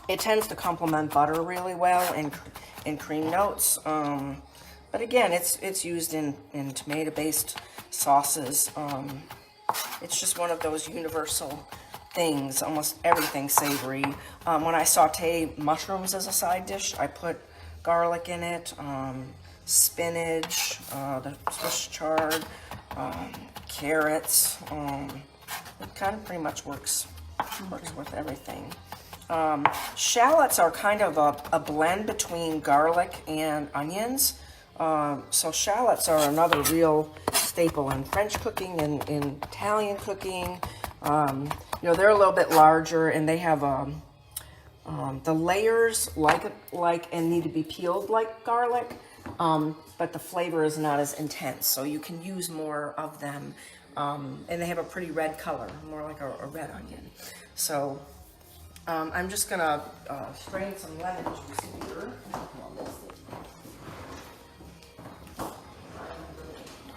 it tends to complement butter really well and cream notes. But again, it's used in tomato-based sauces. It's just one of those universal things. Almost everything savory. When I saute mushrooms as a side dish, I put garlic in it. Spinach, the Swiss chard, carrots. It kind of pretty much works with everything. Shallots are kind of a blend between garlic and onions. So shallots are another real staple in French cooking and in Italian cooking. You know, they're a little bit larger and they have the layers like and need to be peeled like garlic. But the flavor is not as intense, so you can use more of them. And they have a pretty red color, more like a red onion. So I'm just gonna strain some lemon juice here.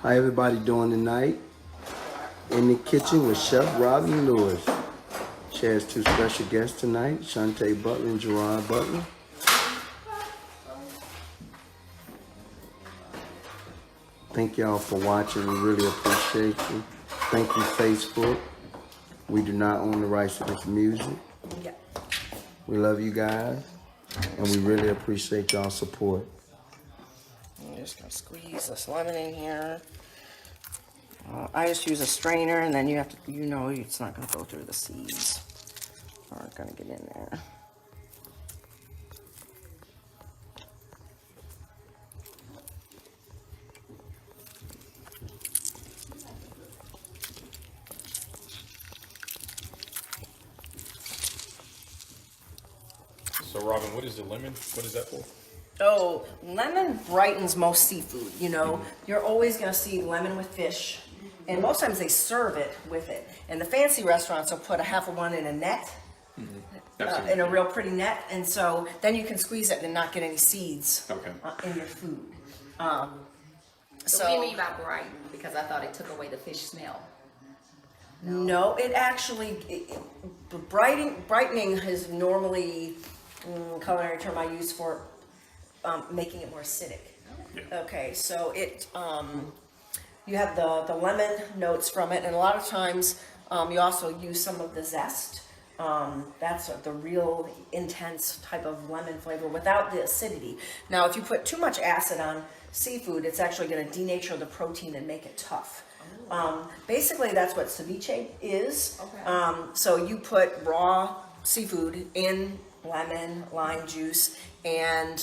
How everybody doing tonight? In the kitchen with Chef Robin Lewis. She has two special guests tonight, Shaunte Butler and Gerard Butler. Thank y'all for watching. We really appreciate you. Thank you, Facebook. We do not own the rights to this music. Yeah. We love you guys, and we really appreciate y'all's support. I'm just gonna squeeze this lemon in here. I just use a strainer, and then you have to, you know, it's not gonna go through the seeds. Aren't gonna get in there. So Robin, what is the lemon? What is that for? Oh, lemon brightens most seafood. You know, you're always gonna see lemon with fish, and most times they serve it with it. And the fancy restaurants will put a half of one in a net, in a real pretty net, and so then you can squeeze it and not get any seeds in your food. So what do you mean by bright? Because I thought it took away the fish smell. No, it actually brightening is normally culinary term I use for making it more acidic. Yeah. Okay, so it you have the lemon notes from it, and a lot of times you also use some of the zest. That's the real intense type of lemon flavor without the acidity. Now, if you put too much acid on seafood, it's actually going to denature the protein and make it tough. Basically, that's what ceviche is. Okay. So you put raw seafood in lemon, lime juice, and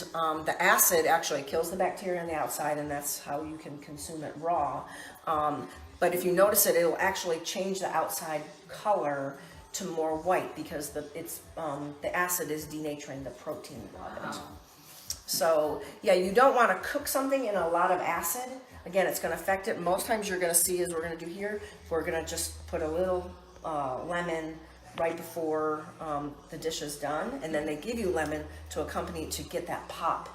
the acid actually kills the bacteria on the outside, and that's how you can consume it raw. But if you notice it, it'll actually change the outside color to more white because the acid is denaturing the protein of it. So yeah, you don't want to cook something in a lot of acid. Again, it's going to affect it. Most times you're going to see, as we're going to do here, we're going to just put a little lemon right before the dish is done, and then they give you lemon to accompany it to get that pop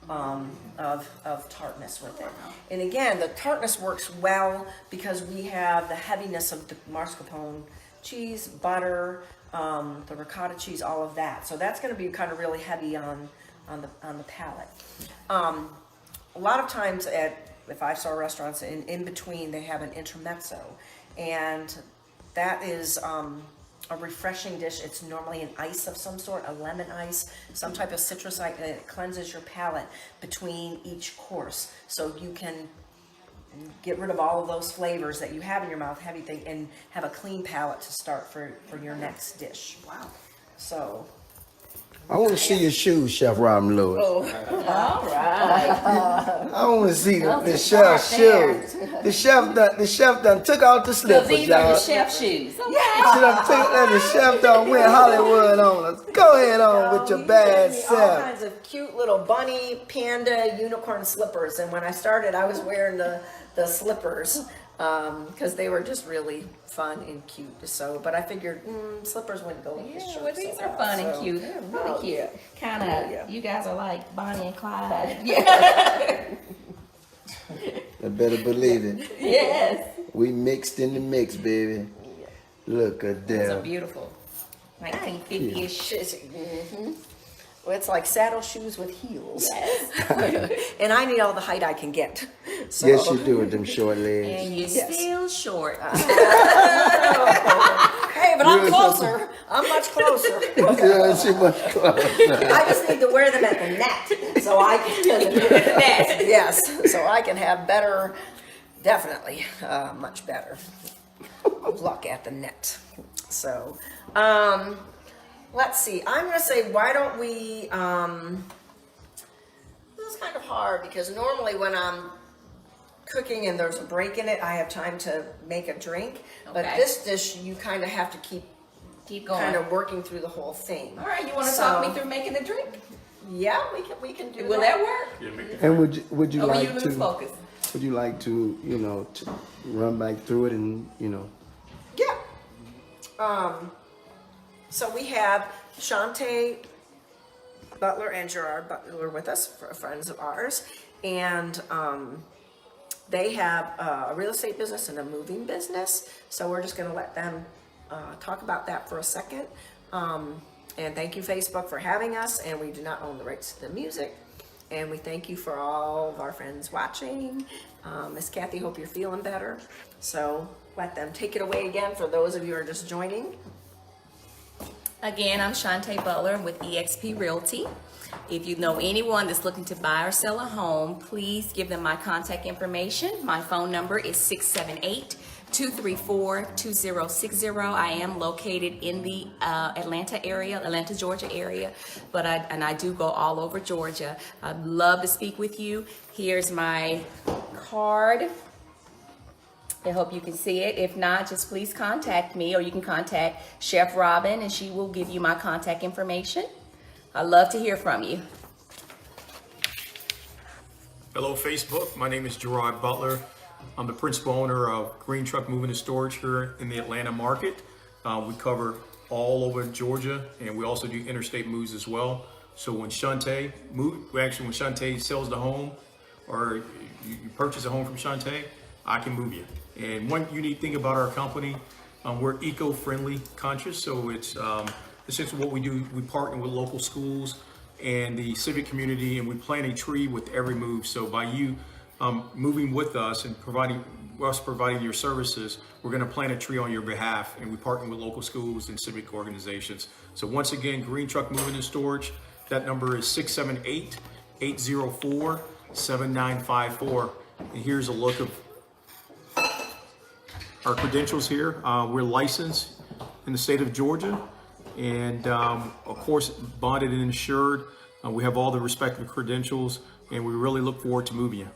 of tartness with it. And again, the tartness works well because we have the heaviness of the mascarpone cheese, butter, the ricotta cheese, all of that. So that's going to be kind of really heavy on the palate. A lot of times at the five-star restaurants, in between they have an intermezzo, and that is a refreshing dish. It's normally an ice of some sort, a lemon ice, some type of citrus ice, and it cleanses your palate between each course, so you can get rid of all of those flavors that you have in your mouth, heavy thing, and have a clean palate to start for your next dish. Wow. So I want to see your shoes, Chef Robin Lewis. All right. I want to see the chef's shoes. The chef done took out the So slippers, these are y'all. the chef shoes. Okay. The chef done went Hollywood on us. Go ahead on with your bad All self. kinds of cute little bunny, panda, unicorn slippers. And when I started, I was wearing the slippers because they were just really fun and cute. So, but I figured slippers wouldn't go with the Yeah, shirt. well, these so are well, fun so- and cute. They're really cute. Kind of, you guys are like Bonnie and Clyde. I better believe it. Yes. We mixed in the mix, baby. Look at Those are that. beautiful. 1950-ish. Well, it's like saddle shoes with heels. And I need all the height I can get. So. Yes, you do with them short legs. And you're Yes. still short. Hey, but I'm closer. I'm much closer. Yeah, she much closer. I just need to wear them at the net, so I can. Yes, so I can have better, definitely, much better luck at the net. So, let's see. I'm gonna say, why don't we? This is kind of hard because normally when I'm cooking and there's a break in it, I have time to make a drink. But Okay. this dish, you kind of have to keep Keep going. kind of working through the whole thing. All right, you want to So- talk me through making the drink? Yeah, we can do Will that work? Yeah, make it. And would you Or will you like lose to? focus? Would you like to, to run back through it and, Yeah. So we have Shaunte Butler and Gerard Butler with us, friends of ours, and they have a real estate business and a moving business. So we're just going to let them talk about that for a second. And thank you, Facebook, for having us. And we do not own the rights to the music. And we thank you for all of our friends watching. Miss Cathy, hope you're feeling better. So let them take it away again for those of you who are just joining. Again, I'm Shaunte Butler with eXp Realty. If you know anyone that's looking to buy or sell a home, please give them my contact information. My phone number is 678-234-2060. I am located in the Atlanta, Georgia area, but I do go all over Georgia. I'd love to speak with you. Here's my card. I hope you can see it. If not, just please contact me, or you can contact Chef Robin and she will give you my contact information. I'd love to hear from you. Hello, Facebook. My name is Gerard Butler. I'm the principal owner of Green Truck Moving and Storage here in the Atlanta market. We cover all over Georgia, and we also do interstate moves as well. So when Shaunte sells the home, or you purchase a home from Shaunte, I can move you. And one unique thing about our company, we're eco-friendly conscious. So it's essentially what we do. We partner with local schools and the civic community, and we plant a tree with every move. So by you moving with us and providing your services, we're going to plant a tree on your behalf, and we partner with local schools and civic organizations. So once again, Green Truck Moving and Storage, that number is 678-804-7954. And here's a look of our credentials here. We're licensed in the state of Georgia, and of course bonded and insured. We have all the respective credentials, and we really look forward to moving you.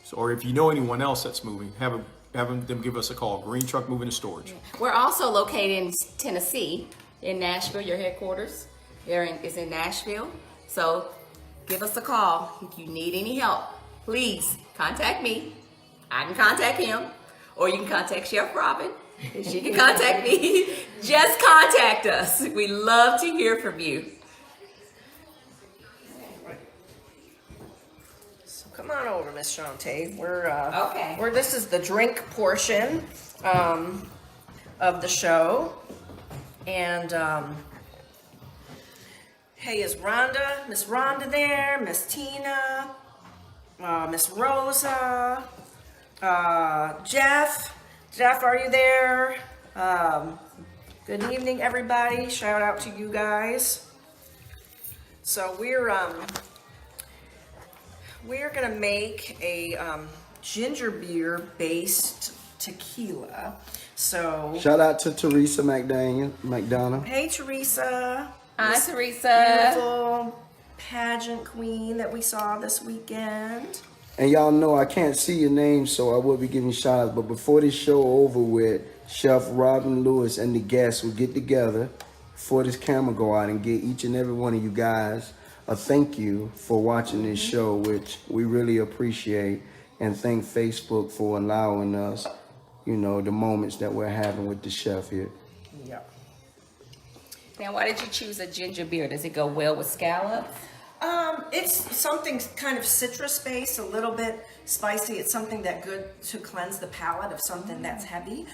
So, or if you know anyone else that's moving, have them give us a call. Green Truck Moving and Storage. We're also located in Tennessee, in Nashville. Your headquarters is in Nashville. So give us a call if you need any help. Please contact me. I can contact him, or you can contact Chef Robin, and she can contact me. Just contact us. We love to hear from you. So come on over, Miss Shaunte. Okay. This is the drink portion of the show, and hey, is Miss Rhonda there? Miss Tina, Miss Rosa, Jeff, are you there? Good evening, everybody. Shout out to you guys. So we're gonna make a ginger beer based tequila. So shout out to Teresa McDonough. hey, Teresa. Hi, Teresa. Beautiful pageant queen that we saw this weekend. And y'all know I can't see your name, so I will be giving shout outs. But before this show over with, Chef Robin Lewis and the guests will get together before this camera go out and get each and every one of you guys a thank you for watching this show, which we really appreciate, and thank Facebook for allowing us, you know, the moments that we're having with the chef here. Yep. Now, why did you choose a ginger beer? Does it go well with scallops? It's something kind of citrus based, a little bit spicy. It's something that good to cleanse the palate of something that's heavy.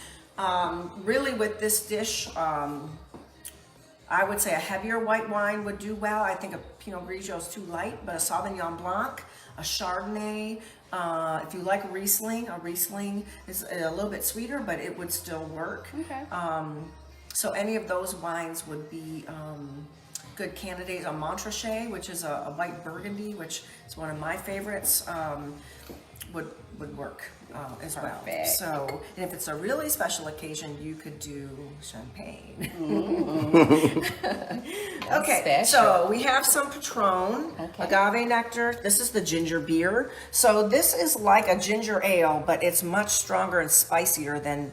Really with this dish, I would say a heavier white wine would do well. I think a Pinot Grigio is too light, but a Sauvignon Blanc, a Chardonnay, if you like a Riesling is a little bit sweeter, but it would still work. Okay. So any of those wines would be good candidates. A Montrachet, which is a white Burgundy, which is one of my favorites, would work as well. Perfect. So, and if it's a really special occasion, you could do champagne. Okay, Special. so we have some Patron, Okay. Agave Nectar. This is the ginger beer. So this is like a ginger ale, but it's much stronger and spicier than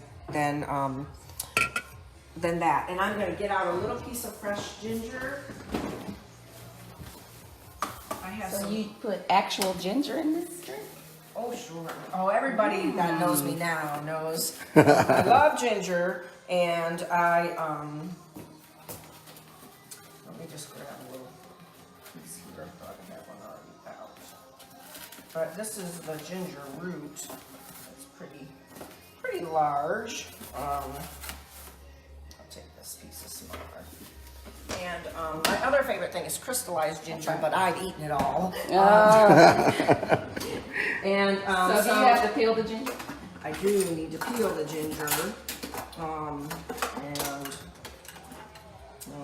that. And I'm going to get out a little piece of fresh ginger. I have So some. you put actual ginger in this drink? Oh, sure. Oh, everybody that knows me now knows I love ginger, and I let me just grab a little piece here. I thought I had one already out. But this is the ginger root. It's pretty large. I'll take this piece of smaller. And my other favorite thing is crystallized ginger, but I've eaten it all. And So do you have to peel the ginger? I do need to peel the ginger. And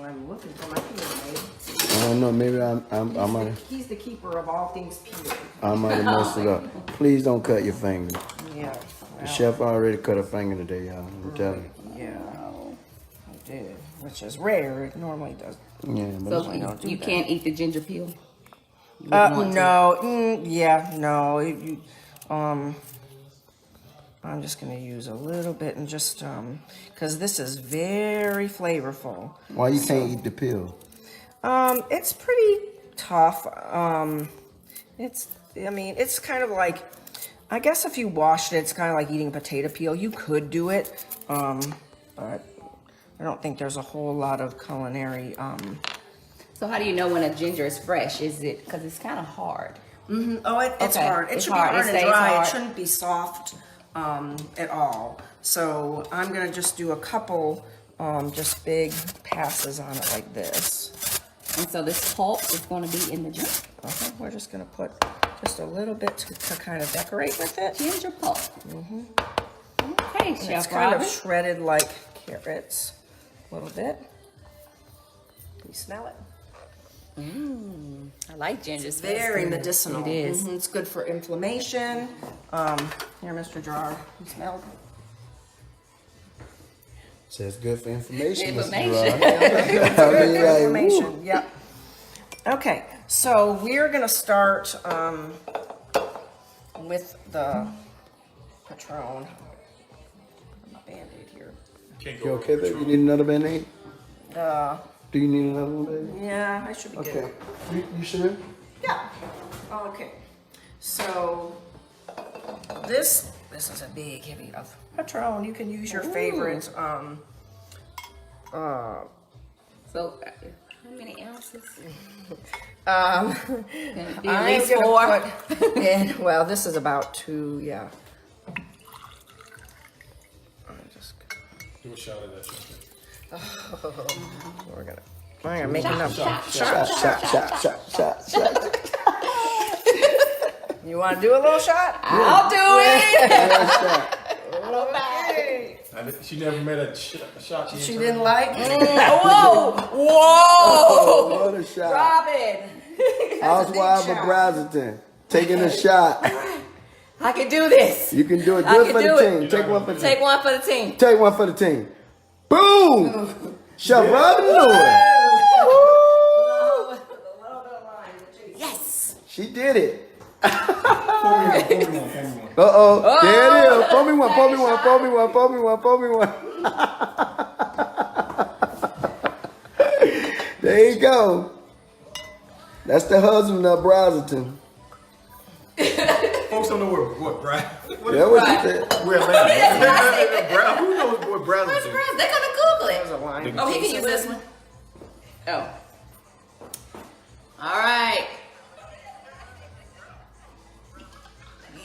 I'm looking for my peel aid. I don't know, maybe I might He's the keeper of all things peeled. have messed it up. Please don't cut your finger. Yeah. The chef already cut a finger today, y'all. I'm telling you. Yeah. I did, which is rare. It normally does. Yeah, but So it's- don't do you that. can't eat the ginger peel? You wouldn't want to. No. No. I'm just gonna use a little bit and just because this is very flavorful. why you can't eat the peel? It's pretty tough. It's kind of like, I guess if you washed it, it's kind of like eating potato peel. You could do it, but I don't think there's a whole lot of culinary. So how do you know when a ginger is fresh? Is it because it's kind of hard? Oh, it's Okay, hard. It it's should hard. be It hard and stays dry. hard. It shouldn't be soft at all. So I'm gonna just do a couple just big passes on it like this. And so this pulp is going to be in the ginger. We're just gonna put just a little bit to kind of decorate with it. Ginger pulp. Okay, And it's Chef kind Robin. of shredded like carrots, a little bit. Can you smell it? I like ginger. It smells Very good. medicinal. It is. It's good for inflammation. Here, Mr. Jar, you smelled. Says good for information. Mr. Information. Gerard. I mean, like, woo. Inflammation. Yep. Okay, so we're gonna start with the Patron. My Band-Aid here. Can't You go okay, over baby? You Patron. need another Band-Aid? Do you need another one, baby? Yeah, I should be Okay. good. You sure? Yeah. Okay. So this is a big heavy of Patron. You can use your favorites. So how many ounces? Can it be at I'm least gonna 4? put in. Well, this is about 2. Yeah. I'm just. Do a shot of that shit. We're gonna make enough. Shot. You want to do a little shot? I'll do it. Okay. She never made a shot. She didn't like. Whoa! Whoa! What a shot. Robin, Housewife of shot. Brazelton taking a shot. I can do this. You can do it. I Do it can for do the it. team. Take one for the Take team. one for the team. Take one for the team. Boom! Chef Robin Lewis. She did it. Pour me one. Uh-oh. There it is. Pour me one, pour me one, pour me one, pour me one, pour me one. There you go. That's the husband of Browserton. Folks don't know what Brad. That what she said. We're Atlanta. Who knows what Brad Where's is? Bruce? They're gonna Google There's a it. line. Oh, he can use this one. Oh. All right.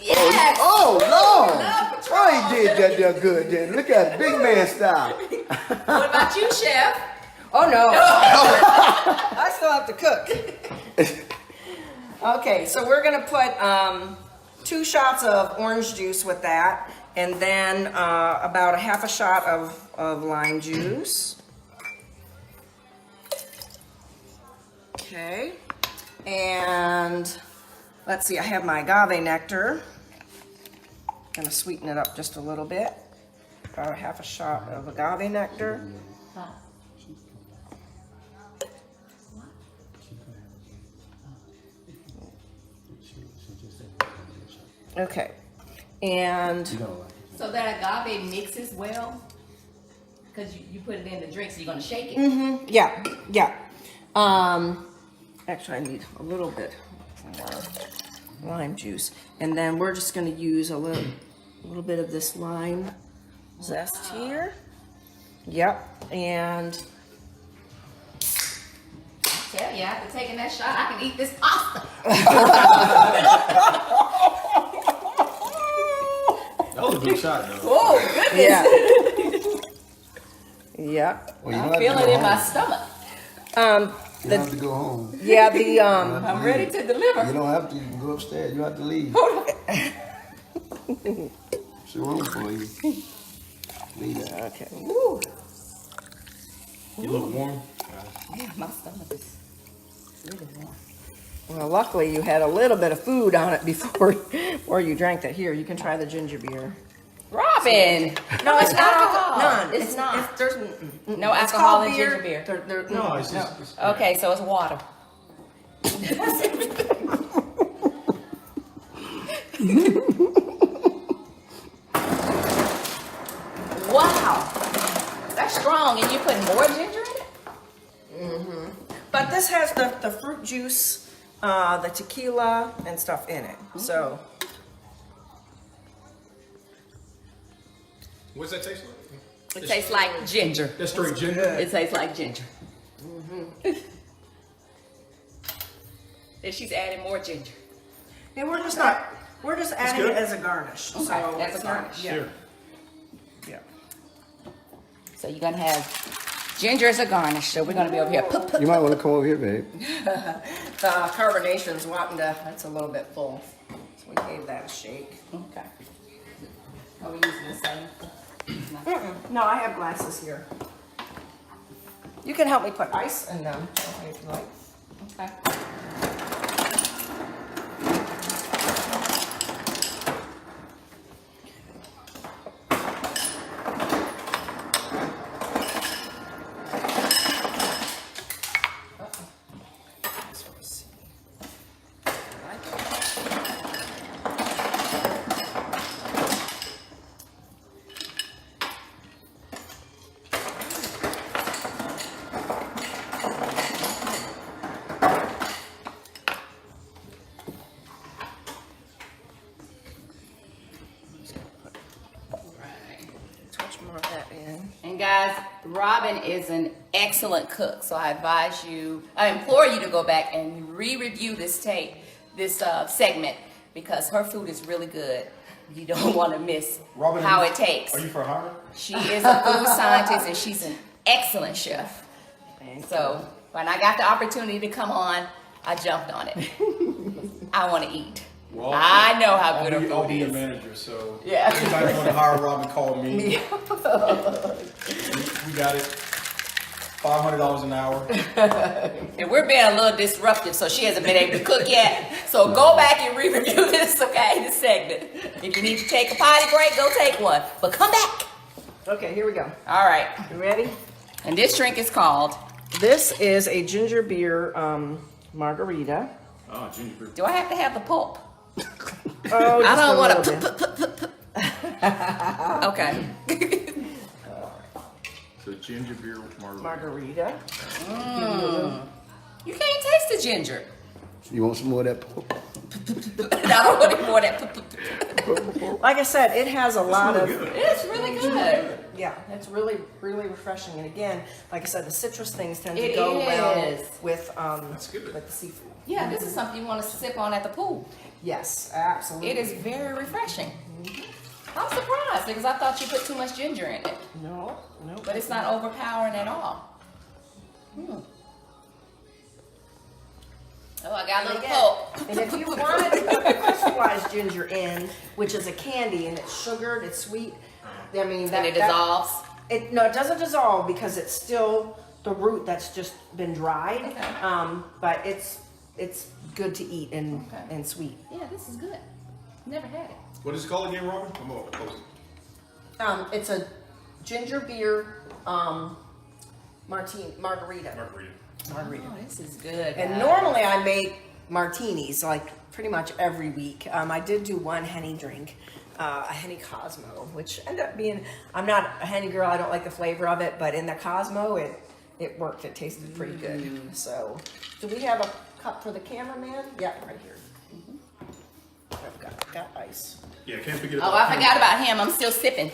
Yes. Oh, no. Oh, he did that there good then. Look at it. Big man style. What about you, Chef? Oh no. I still have to cook. Okay, so we're gonna put 2 shots of orange juice with that, and then about a half a shot of lime juice. Okay, and let's see, I have my agave nectar. Gonna sweeten it up just a little bit. About a half a shot of agave nectar. Okay, and So that agave mixes well? Because you put it in the drink, so you're gonna shake it. yeah. Actually, I need a little bit more lime juice, and then we're just going to use a little bit of this lime zest here. Yep, and Tell you, after taking that shot, I can eat this pasta. That was a good shot, though. Oh, goodness. yeah. Well, you don't I'm have to feeling go it in my home. stomach. You don't have to go home. Yeah, the I'm ready to deliver. You don't have to. You can go upstairs. You don't have to leave. It's room for you. Leave that. okay. Woo. You look warm. Yeah, my stomach is really warm. Well, luckily you had a little bit of food on it before you drank that. Here, you can try the ginger beer. Robin! No, it's not alcohol. None. It's not. There's No it's alcohol called in ginger beer. No, it's just. It's, Okay, so it's water. Wow, that's strong, and you put more ginger in it? But this has the fruit juice, the tequila, and stuff in it. So what's that taste like? It tastes like ginger. That's straight ginger. It tastes like ginger. And she's adding more ginger. and we're just adding good. it as a garnish. So as a it's not- garnish. Yeah. Sure. Yeah. So you're gonna have ginger as a garnish. So we're gonna be over here. You might want to come over here, babe. The carbonation's wanting to. That's a little bit full, so we gave that a shake. Okay. Are we using the same? No, I have glasses here. You can help me put ice in them if you like. Okay. Touch more of that in. And guys, Robin is an excellent cook, so I implore you to go back and re-review this tape, this segment, because her food is really good. You don't want to miss Robin, how it tastes. Are you for hire? She is a food scientist and she's an excellent chef. So when I got the opportunity to come on, I jumped on it. I want to eat. Well, I know how good I'll her be food your is. manager, so Yeah. anybody want to hire Robin, call me. We got it. $500 an hour. And we're being a little disruptive, so she hasn't been able to cook yet. So go back and re-review this, okay, this segment. If you need to take a potty break, go take one. But come back. Okay, here we go. All right. You ready? And this drink is called This is a ginger beer margarita, Oh, ginger beer. Do I have to have the pulp? Oh, I don't want to. to. Okay. So ginger beer margarita. Margarita. You can't taste the ginger. You want some more of that pork? I don't want any more of that. Like I said, it has a lot of. Good. It's really good. Yeah, it's really, really refreshing. And again, like I said, the citrus things tend to It go well is. with That's good. with the seafood. Yeah, this is something you want to sip on at the pool. Yes, absolutely. It is very refreshing. I'm surprised because I thought you put too much ginger in it, No, no. but it's not overpowering at all. Oh, I got a little pulp. And if you wanted to put crystallized ginger in, which is a candy and it's sugared, it's sweet. I mean, that And it dissolves. It doesn't dissolve because it's still the root that's just been dried. Okay. But it's good to eat and sweet. Yeah, this is good. Never had it. What is it called again, Robin? I'm over close. It's a ginger beer margarita. Margarita. Oh, this is good. And guys. normally I make martinis like pretty much every week. I did do one Henny drink, a Henny Cosmo, which ended up being, I'm not a Henny girl, I don't like the flavor of it, but in the Cosmo it worked, it tasted pretty good. So, do we have a cup for the cameraman? Yeah, right here. I've got ice. Yeah, can't forget Oh, about I forgot about him. I'm still sipping.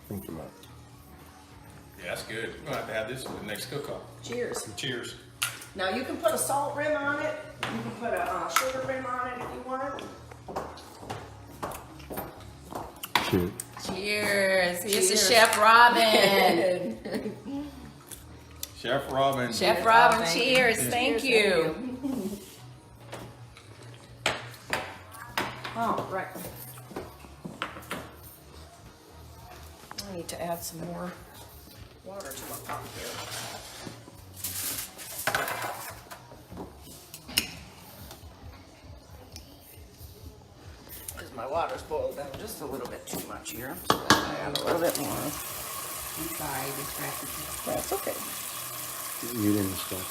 Thank you, Mark. Yeah, that's good. We're gonna have to have this for the next cook-off. Cheers. Cheers. Now you can put a salt rim on it, you can put a sugar rim on it if you want. Cheers. Cheers. Here's to Cheers. Chef Robin. Chef Robin. Chef Robin, thank you. cheers. Thank you. Oh, right. I need to add some more water to my pot here. Because my water's boiled down just a little bit too much here. So I'm gonna add a little bit more. I'm sorry, distracted you. That's okay. You didn't start.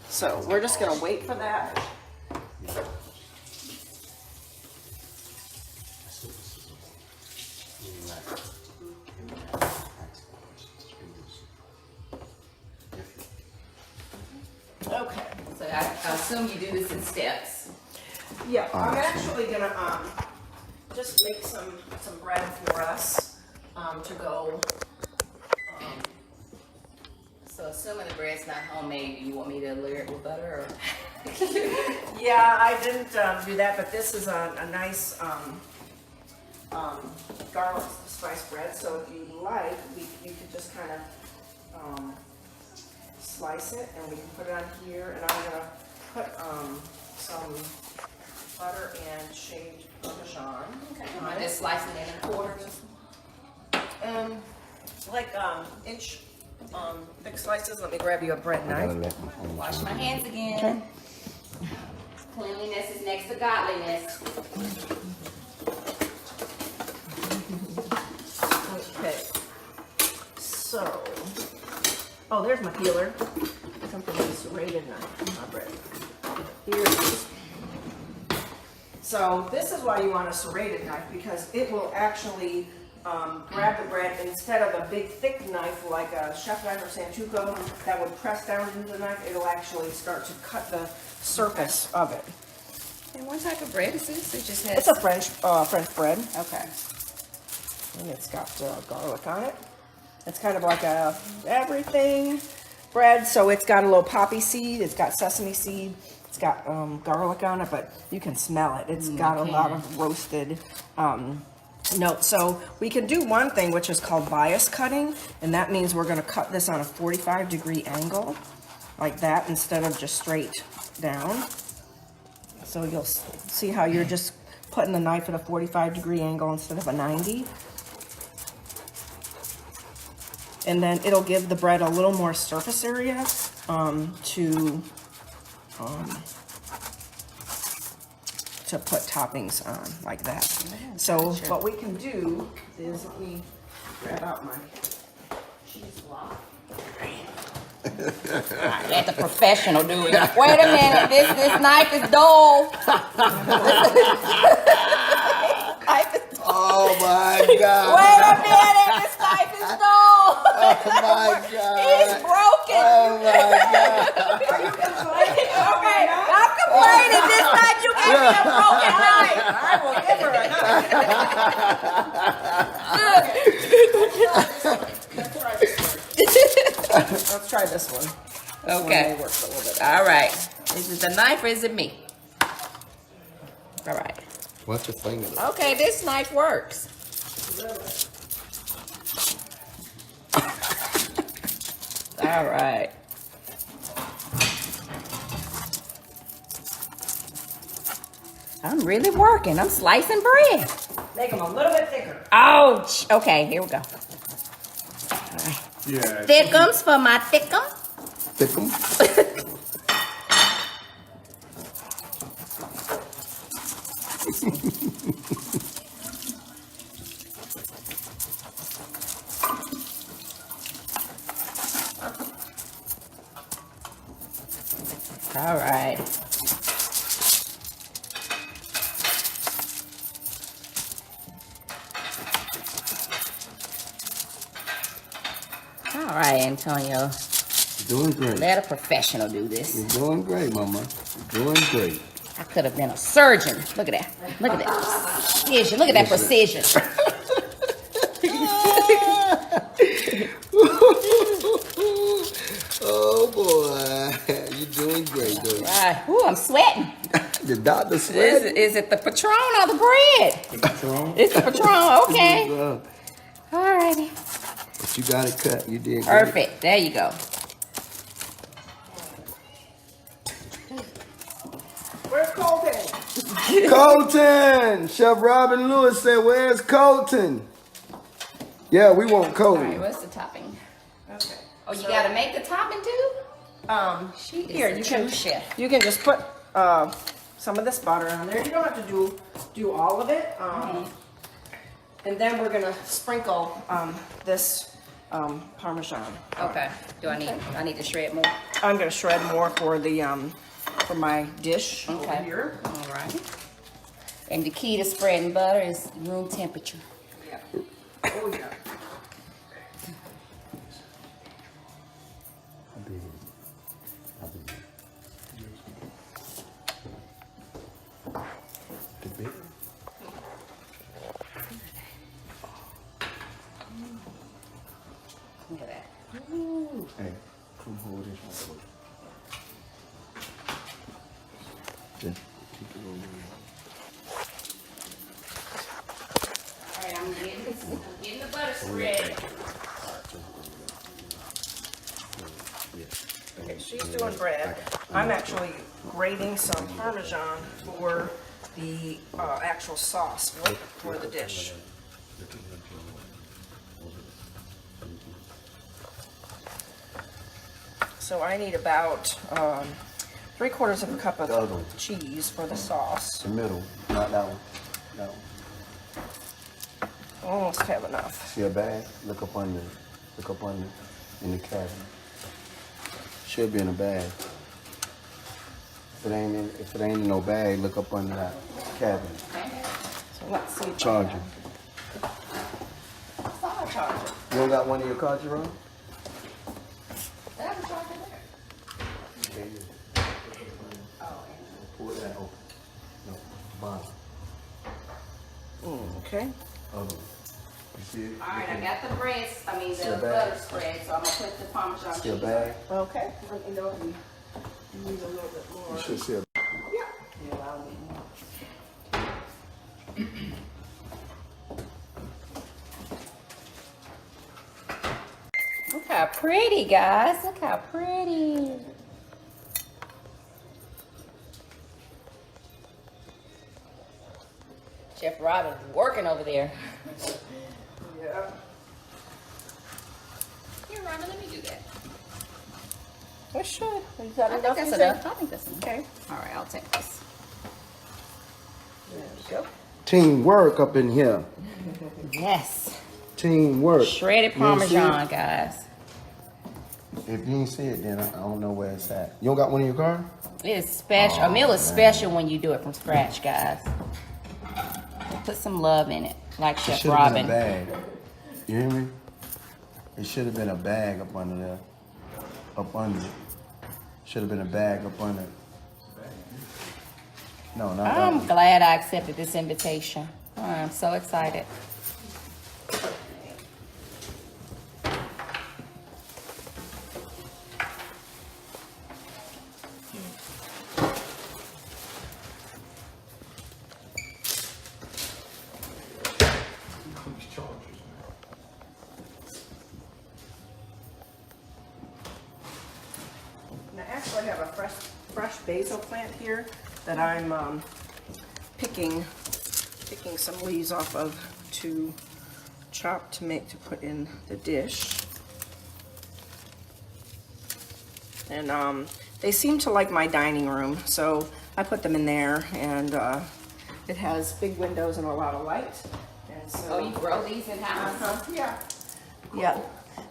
So we're just gonna wait for that. Okay. So I assume you do this in steps. Yeah, I'm actually gonna just make some bread for us to go. So assuming the bread's not homemade, you want me to layer it with butter or? Yeah, I didn't do that, but this is a nice garlic spice bread. So if you like, you could just kind of slice it, and we can put it on here. And I'm gonna put some butter and shaved Parmesan. Okay. I'm just slicing it in quarters. Like inch thick slices. Let me grab you a bread I gotta knife. let my Wash my hands again. Cleanliness is next to godliness. Okay. So, oh, there's my peeler. Something with a serrated knife. My bread. Here it is. So this is why you want a serrated knife, because it will actually grab the bread instead of a big thick knife like a chef knife or Santuco that would press down into the knife. It'll actually start to cut the surface of it. And what type of bread is this? It just has. It's a French bread, Okay. and it's got garlic on it. It's kind of like a everything bread, so it's got a little poppy seed, it's got sesame seed, it's got garlic on it, but you can smell it. It's got a lot of roasted notes. So we can do one thing, which is called bias cutting, and that means we're going to cut this on a 45-degree angle, like that, instead of just straight down. So you'll see how you're just putting the knife at a 45-degree angle instead of a 90. And then it'll give the bread a little more surface area, to put toppings on like that. So what we can do is, let me grab out my cheese block. Let the professional do it. Wait a minute, this knife is dull. Oh my God. Wait a minute, this knife is dull. Oh my God. It's broken. Oh my God. Okay, I'm complaining. This night you gave me a broken knife. I will give her a Let's try this one. Okay. This one may work a little bit. All right. Is it the knife or is it me? All right. Watch your finger. Okay, this knife works. All right. I'm really working. I'm slicing bread. Make them a little bit thicker. Ouch. Okay, here we go. All right. Yeah. Thickums for my thickum. Thick 'em. All right. All right, Antonio. Doing great. Let a professional do this. You're doing great, Mama. You're doing great. I could have been a surgeon. Look at that. Look at that precision. Look at that precision. Oh boy, you're doing great, dude. Right. Ooh, I'm sweating. The doctor said. Is it the Patron or the bread? Patron. It's the Patron. Okay. All righty. But you got it cut. You did great. Perfect. There you go. Where's Colton? Colton! Chef Robin Lewis said, "Where's Colton?" Yeah, we want All right, Colton. what's the topping? Okay. Oh, you gotta make the topping too? She is Here, a you true can chef. You can just put some of this butter on there. You don't have to do all of it. And then we're gonna sprinkle this Parmesan. Okay. I need to shred more? I'm gonna shred more for the for my dish over Okay. here. All right. And the key to spreading butter is room temperature. Yeah. Oh yeah. Look at that. Hey, come hold this one. Just keep it over here. All right, I'm getting the butter spread. Okay, she's doing bread. I'm actually grating some Parmesan for the actual sauce for the dish. So I need about 3/4 of a cup The other one. of cheese for the sauce. The middle, not that one. That one. Almost have enough. See a bag? Look up under in the cabinet. Should be in a bag. If it ain't in no bag, look up under that cabinet. So let's see. Charger. I saw a charger. You don't got one of your cards, Ron? Did I have a charger there? Pull that open. No, bottom. Okay. Other one. You see it? All right, I got the bread, Still the bag? butter spread, so I'm gonna put the Parmesan See a cheese bag? Okay. Let me know if you need a little bit more. You should see a Yeah, I'll need more. Look how pretty, guys. Look how pretty. Chef Robin's working over there. Yeah. Here, Robin, let me do that. It should. Is that I think enough? that's you enough. think? I think that's enough. Okay. All right, I'll take this. There we go. Teamwork up in here. Yes. Teamwork. Shredded You ain't see Parmesan, it? guys. If you ain't see it, then I don't know where it's at. You don't got one in your car? It's special. A meal is special when you do it from scratch, guys. Put some love in it, like It Chef should have been Robin. a bag. You hear me? It should have been a bag up under there. Up under it. Should have been a bag up under it. No, not that I'm one. glad I accepted this invitation. Oh, I'm so excited. Now, actually, I have a fresh basil plant here that I'm picking some leaves off of to chop to put in the dish. And they seem to like my dining room, so I put them in there, and it has big windows and a lot of light. And so, Oh, you grow these in house? yeah. Yeah.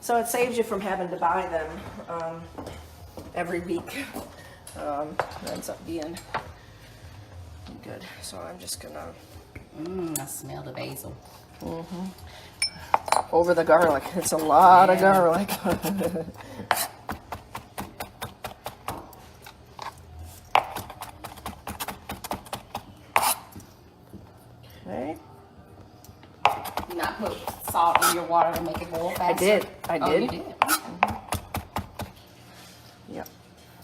So it saves you from having to buy them every week. It ends up being good. So I'm just gonna I smell the basil. over the garlic. It's a lot of garlic. Okay. You not put salt in your water to make it boil faster? I did. I Oh, did. you did? Yep.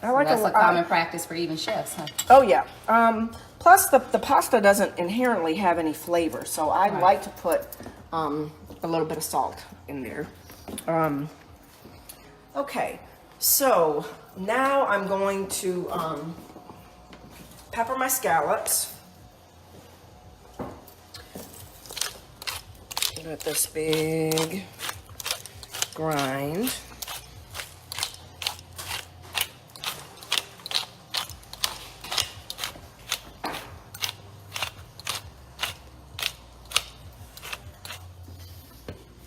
I like That's a lot. common practice for even chefs, huh? Oh yeah. Plus the pasta doesn't inherently have any flavor, so I Right. like to put a little bit of salt in there. Okay, so now I'm going to pepper my scallops with this big grind.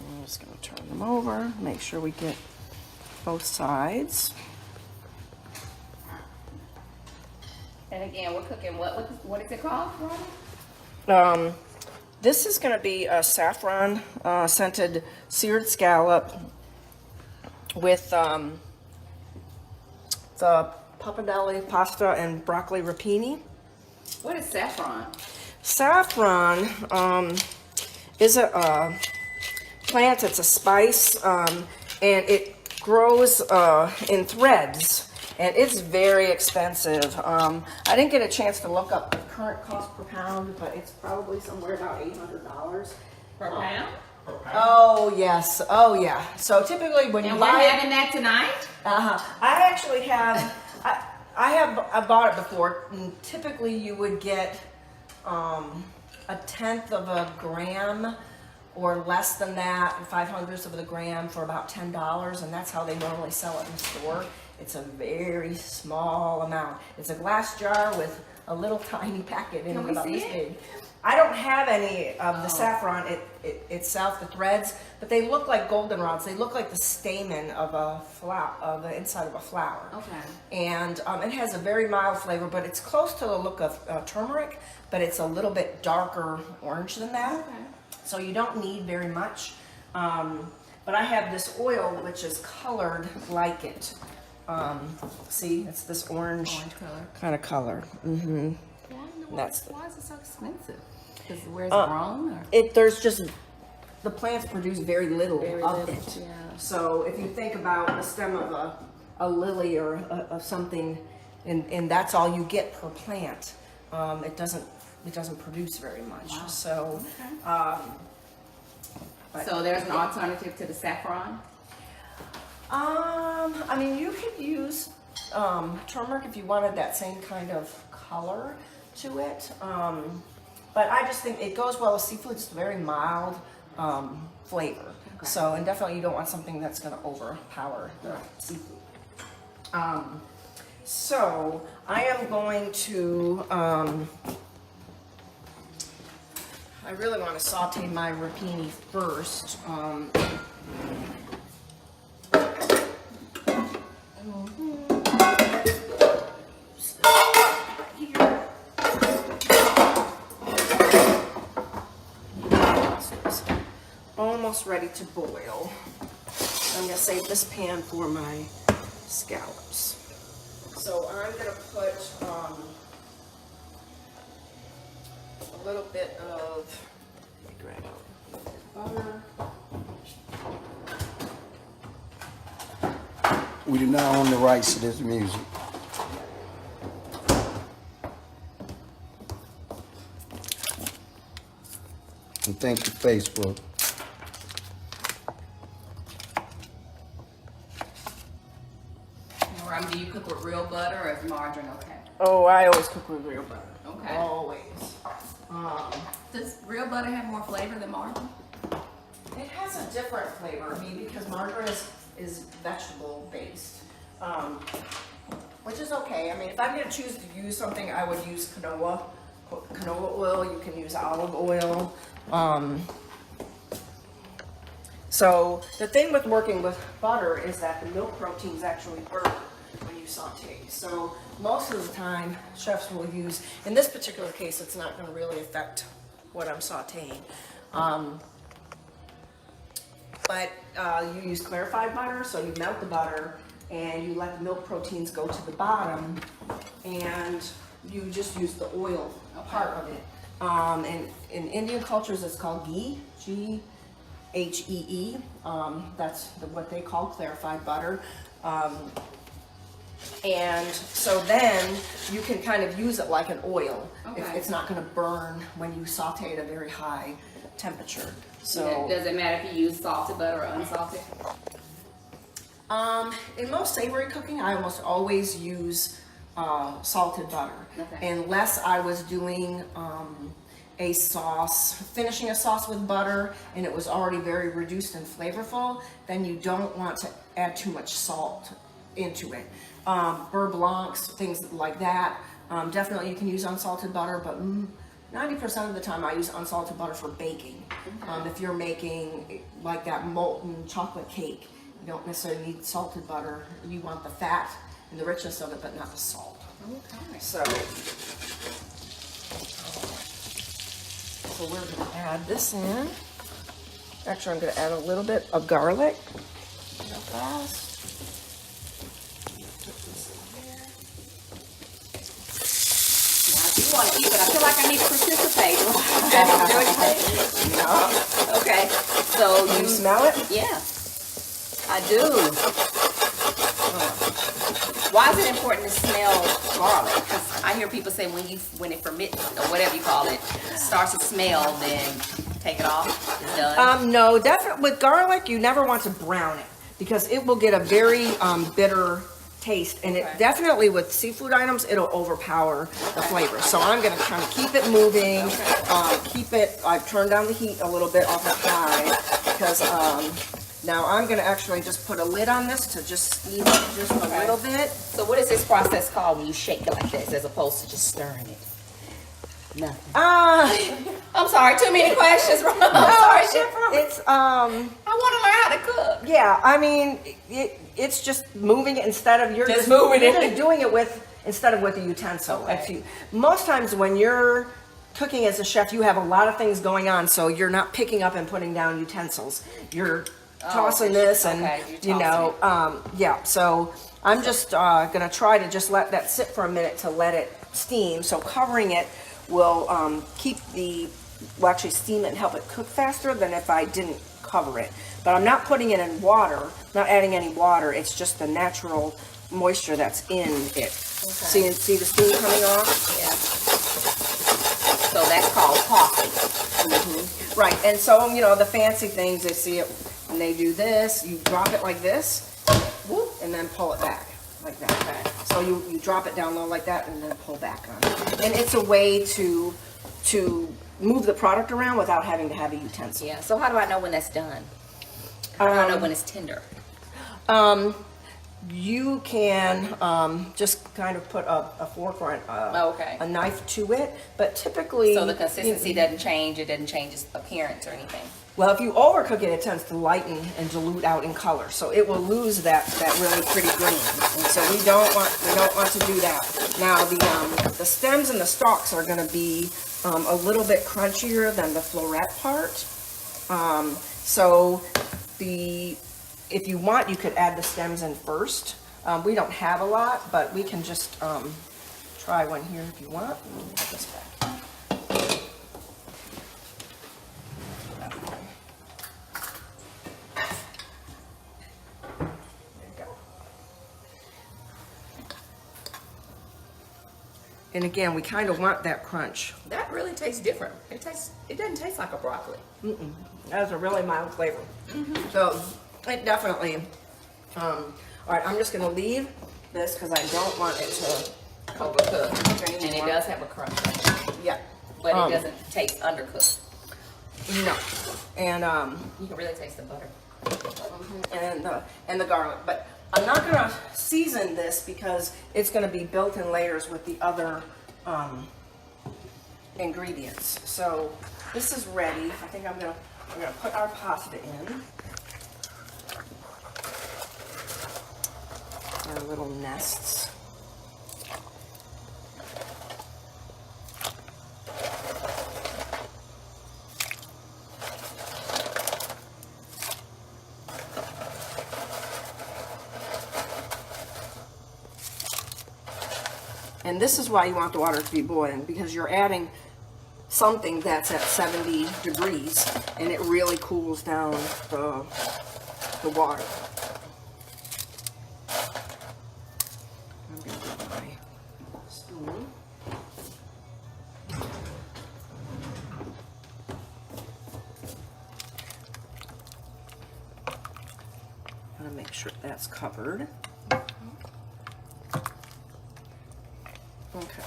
I'm just going to turn them over, make sure we get both sides. And again, we're cooking what is it called, Robin? This is going to be a saffron scented seared scallop with the pappardelle pasta and broccoli rapini. What is saffron? Saffron is a plant. It's a spice, and it grows in threads, and it's very expensive. I didn't get a chance to look up the current cost per pound, but it's probably somewhere about $800 Per pound? Oh yes, oh yeah. So typically when you And we're buy having that tonight? I actually have, I bought it before. And typically you would get a tenth of a gram or less than that, 5/100ths of a gram for about $10, and that's how they normally sell it in the store. It's a very small amount. It's a glass jar with a little tiny packet in Can it we about see this it? big. I don't have any of the saffron itself, the threads, but they look like goldenrods. They look like the stamen of a flower, of the inside of a flower. Okay. And it has a very mild flavor, but it's close to the look of turmeric, but it's a little bit darker orange than that. Okay. So you don't need very much. But I have this oil which is colored like it. See, it's this orange color. kind of color. Mm-hmm. That's Why is it so expensive? Because where it's grown? Or? There's just, the plants produce very little of little, it. yeah. So if you think about the stem of a lily or of something, and that's all you get per plant, it doesn't produce very much. Wow. So, Okay. So there's an alternative to the saffron? I mean, you could use turmeric if you wanted that same kind of color to it. But I just think it goes well with seafood. It's very mild flavor. Okay. So, and definitely you don't want something that's going to overpower the seafood. So I am going to, I really want to saute my rapini first. Almost ready to boil. I'm going to save this pan for my scallops. So I'm going to put a little bit of, let me grab butter. We do not own the rights to this music. And thank you, Facebook. Do you cook with real butter or is margarine okay? Oh, I always cook with real butter. Okay. Always. Does real butter have more flavor than margarine? It has a different flavor, I mean, because margarine is vegetable based, which is okay. I mean, if I'm going to choose to use something, I would use canola oil. You can use olive oil. So the thing with working with butter is that the milk proteins actually burn when you saute. So most of the time, chefs will use, in this particular case, it's not going to really affect what I'm sauteing. But you use clarified butter, so you melt the butter and you let the milk proteins go to the bottom, and you just use the oil part of it. And in Indian cultures, it's called ghee, G-H-E-E. That's what they call clarified butter. And so then you can kind of use it like an oil. Okay. It's not going to burn when you saute at a very high temperature. So Does it matter if you use salted butter or unsalted? in most savory cooking, I almost always use salted butter, Okay. unless I was doing a sauce, finishing a sauce with butter, and it was already very reduced and flavorful. Then you don't want to add too much salt into it. Beurre blancs, things like that. Definitely you can use unsalted butter, but 90% of the time I use unsalted butter for baking. If you're making like that molten chocolate cake, you don't necessarily need salted butter. You want the fat and the richness of it, but not the salt. Okay. So we're going to add this in. Actually, I'm going to add a little bit of garlic. Real fast. You want to eat, but I feel like I need to participate. No. Okay. So You smell it? Yeah, I do. Why is it important to smell garlic? Because I hear people say when it ferments or whatever you call it starts to smell, then take it off. It's done. No, definitely with garlic, you never want to brown it because it will get a very bitter taste, and it definitely with seafood items it'll overpower the flavor. So I'm going to kind of keep it moving, keep it. I've turned down the heat a little bit off the high because now I'm going to actually just put a lid on this to just steam it just a little bit. So what is this process called when you shake it like this as opposed to just stirring it? Nothing. I'm sorry, too many questions. I'm sorry, Chef. It's I want to learn how to cook. yeah, I mean it's just moving it instead of you're Just moving it. You're doing it with instead of with a utensil. Okay. Most times when you're cooking as a chef, you have a lot of things going on, so you're not picking up and putting down utensils. You're tossing this and you're tossing yeah. So I'm just gonna try to just let that sit for a minute to let it steam. So covering it will will actually steam it and help it cook faster than if I didn't cover it. But I'm not putting it in water, not adding any water. It's just the natural moisture that's in it. See the steam coming off? Yeah. So that's called tossing. Right, and so, the fancy things, they see it, and they do this, you drop it like this, whoop, and then pull it back, like that. Okay. So you drop it down low like that, and then pull back on it. And it's a way to move the product around without having to have a utensil. Yeah. So how do I know when that's done? How do I know when it's tender? you can just kind of put a fork or Okay. a knife to it, but typically... So the consistency doesn't change, it doesn't change its appearance or anything? Well, if you overcook it, it tends to lighten and dilute out in color, so it will lose that really pretty green. And so we don't want to do that. Now the stems and the stalks are going to be a little bit crunchier than the floret part. So if you want, you could add the stems in first. We don't have a lot, but we can just try one here if you want. Let me put this back. And again, we kind of want that crunch. That really tastes different. It doesn't taste like a broccoli. That's a really mild flavor. So it definitely, all right, I'm just gonna leave this because I don't want it to Overcooked. And it does have a crunch, yeah. but it doesn't taste undercooked. No. And You can really taste the butter. and the garlic, but I'm not gonna season this because it's gonna be built in layers with the other ingredients. So this is ready. I think we're gonna put our pasta in. Our little nests. And this is why you want the water to be boiling, because you're adding something that's at 70 degrees and it really cools down the water. I'm going to get my spoon. I'm going to make sure that's covered. Okay.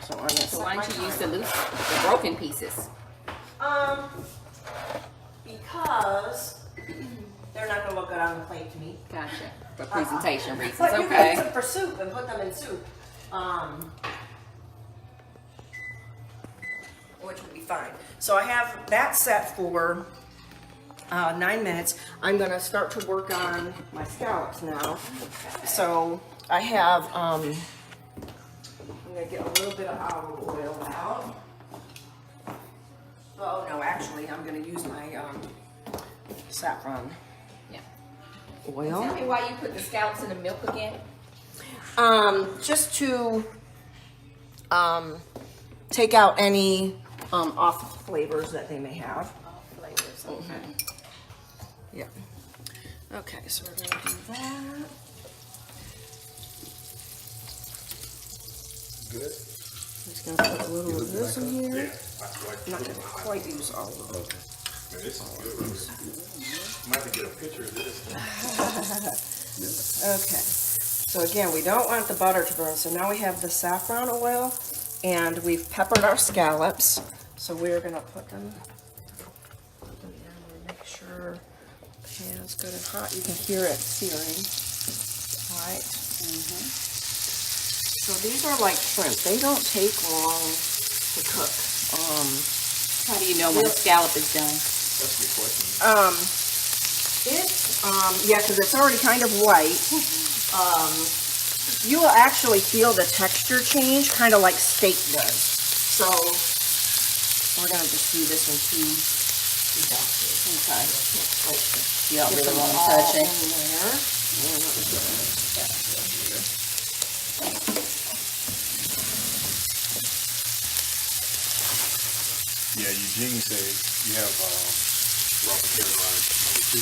So I'm gonna So why don't you use the broken pieces? Because they're not gonna look good on the plate to me. Gotcha. For presentation reasons, But you okay. can cook for soup and put them in soup, which would be fine. So I have that set for 9 minutes. I'm gonna start to work on my scallops now. So I have, I'm gonna get a little bit of olive oil out. Oh no, actually, I'm gonna use my saffron Yeah. oil. Tell me why you put the scallops in the milk again? Just to take out any off flavors that they may have. All flavors, okay. Yeah. Okay, so we're gonna do that. Good. I'm just gonna put a little of this in here. Yeah, I like I'm not gonna quite use all of it. Okay. Man, this is good. Might have to get a picture of this. Okay. So again, we don't want the butter to burn. So now we have the saffron oil and we've peppered our scallops. So we're gonna put them in. Make sure the pan's good and hot. You can hear it searing. All right. So these are like shrimp. They don't take long to cook. How do you know when the scallop is done? That's a good question. Yeah, because it's already kind of white. You will actually feel the texture change, kind of like steak does. So we're gonna just do this in two batches. Okay. Like, You don't get really them want to all touch in it. there. And let me get this back here. Yeah, Eugene said you have Robert Carolina number 2.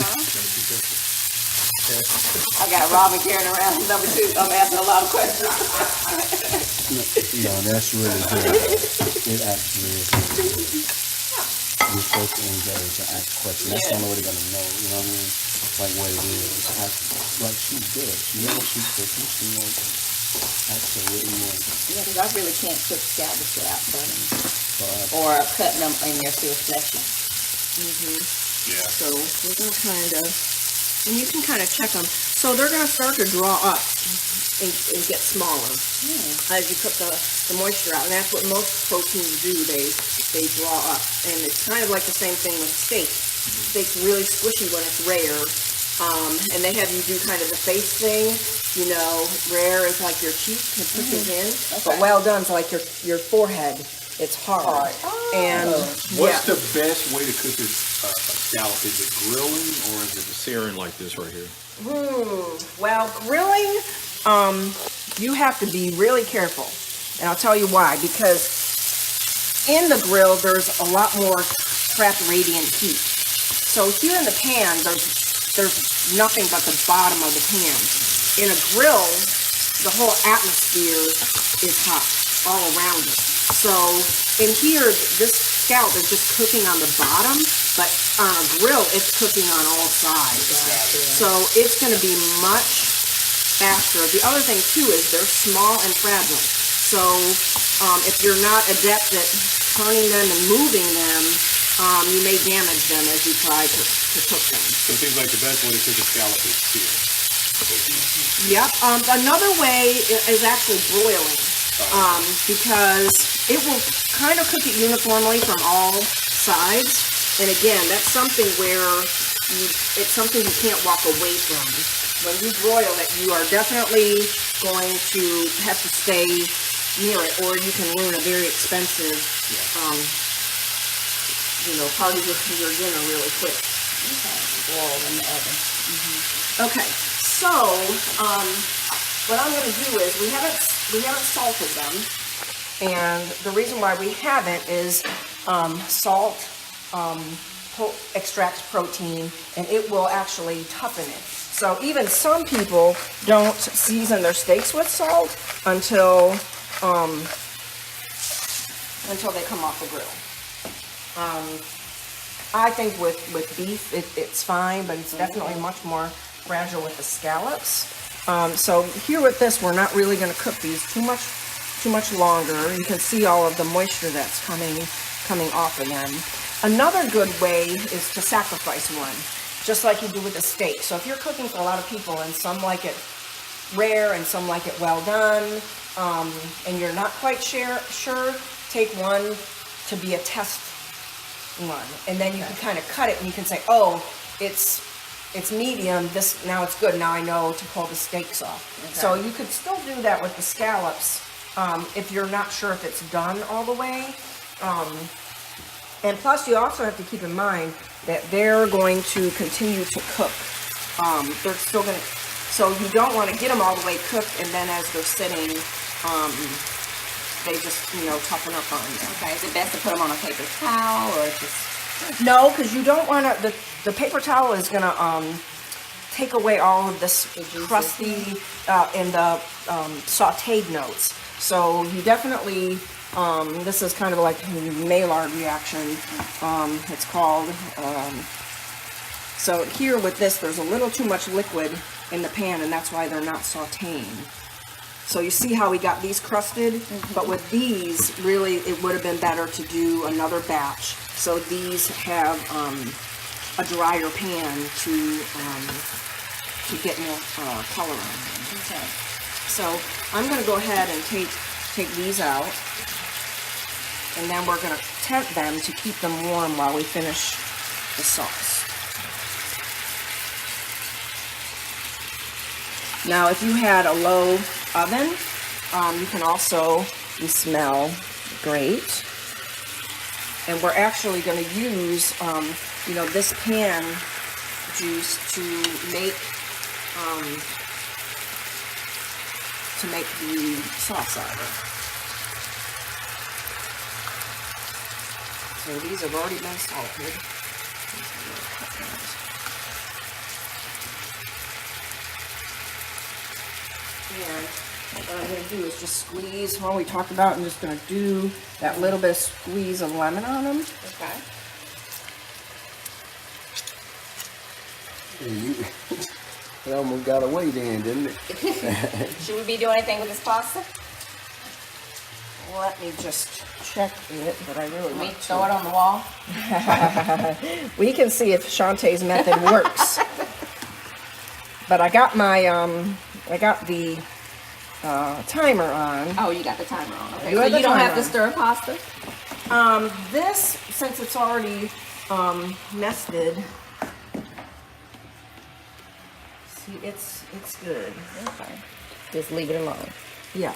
Number 2 picture. I got Robin carrying around number 2. I'm asking a lot of questions. No, that's really good. It actually is really good. You're supposed to engage and ask questions. That's the only way they're gonna know, you know what I mean? Like what it is. Like she's good. She knows she's cooking. She knows absolutely what. Yeah, because I really can't cook scallops without burning But or cutting them and they're still fleshy. Yeah. So we're gonna kind of and you can kind of check them. So they're going to start to draw up and get smaller as you cook the moisture out. And that's what most proteins do. They draw up. And it's kind of like the same thing with steak. Steak's really squishy when it's rare. And they have you do kind of the face thing. You know, rare is like your cheek and pushes in. But well done's like your forehead. It's hard. And What's the best way to cook a scallop? Is it grilling or is it searing like this right here? Well, grilling, you have to be really careful. And I'll tell you why. Because in the grill, there's a lot more trapped radiant heat. So here in the pan, there's nothing but the bottom of the pan. In a grill, the whole atmosphere is hot all around it. So in here, this scallop is just cooking on the bottom, but on a grill, it's cooking on all sides. So it's going to be much faster. The other thing too is they're small and fragile. So if you're not adept at turning them and moving them, you may damage them as you try to cook them. So it seems like the best way to cook a scallop is seared. Yep. Another way is actually broiling, because it will kind of cook it uniformly from all sides. And again, that's something where it's something you can't walk away from. When you broil it, you are definitely going to have to stay near it, or you can ruin a very expensive, part of your dinner really quick. Boil in the oven. Okay, so what I'm going to do is we haven't salted them, and the reason why we haven't is salt extracts protein, and it will actually toughen it. So even some people don't season their steaks with salt until they come off the grill. I think with beef it's fine, but it's definitely much more fragile with the scallops. So here with this, we're not really going to cook these too much longer. You can see all of the moisture that's coming off of them. Another good way is to sacrifice one, just like you do with a steak. So if you're cooking for a lot of people and some like it rare and some like it well done, and you're not quite sure, take one to be a test one, and then you can kind of cut it and you can say, oh, it's medium, now it's good, now I know to pull the steaks off. Okay. So you could still do that with the scallops if you're not sure if it's done all the way. And plus you also have to keep in mind that they're going to continue to cook. They're still going to, so you don't want to get them all the way cooked and then as they're sitting, they just, toughen up on you. Okay, is it best to put them on a paper towel or just... No, because you don't want to, the paper towel is going to take away all of this crusty and the sauteed notes. So you definitely, this is kind of like a Maillard reaction, it's called. So here with this, there's a little too much liquid in the pan, and that's why they're not sauteing. So you see how we got these crusted? But with these, really, it would have been better to do another batch. So these have a drier pan to get more color on them. Okay. So I'm going to go ahead and take these out, and then we're going to temp them to keep them warm while we finish the sauce. Now, if you had a low oven, you can also, you smell great. And we're actually going to use, this pan juice to make the sauce out of. So these have already been salted. And what I'm going to do is just squeeze, we talked about, I'm just going to do that little bit of squeeze of lemon on them. Okay. It almost got away then, didn't it? Should we be doing anything with this pasta? Let me just check it, but I really We want to. throw it on the wall? We can see if Shaunte's method works. But I got my I got the timer on. Oh, you got the timer on. Okay, do so have the you don't have timer to stir pasta. This, since it's already nested, see, it's good. Okay. Just leave it alone. Yeah.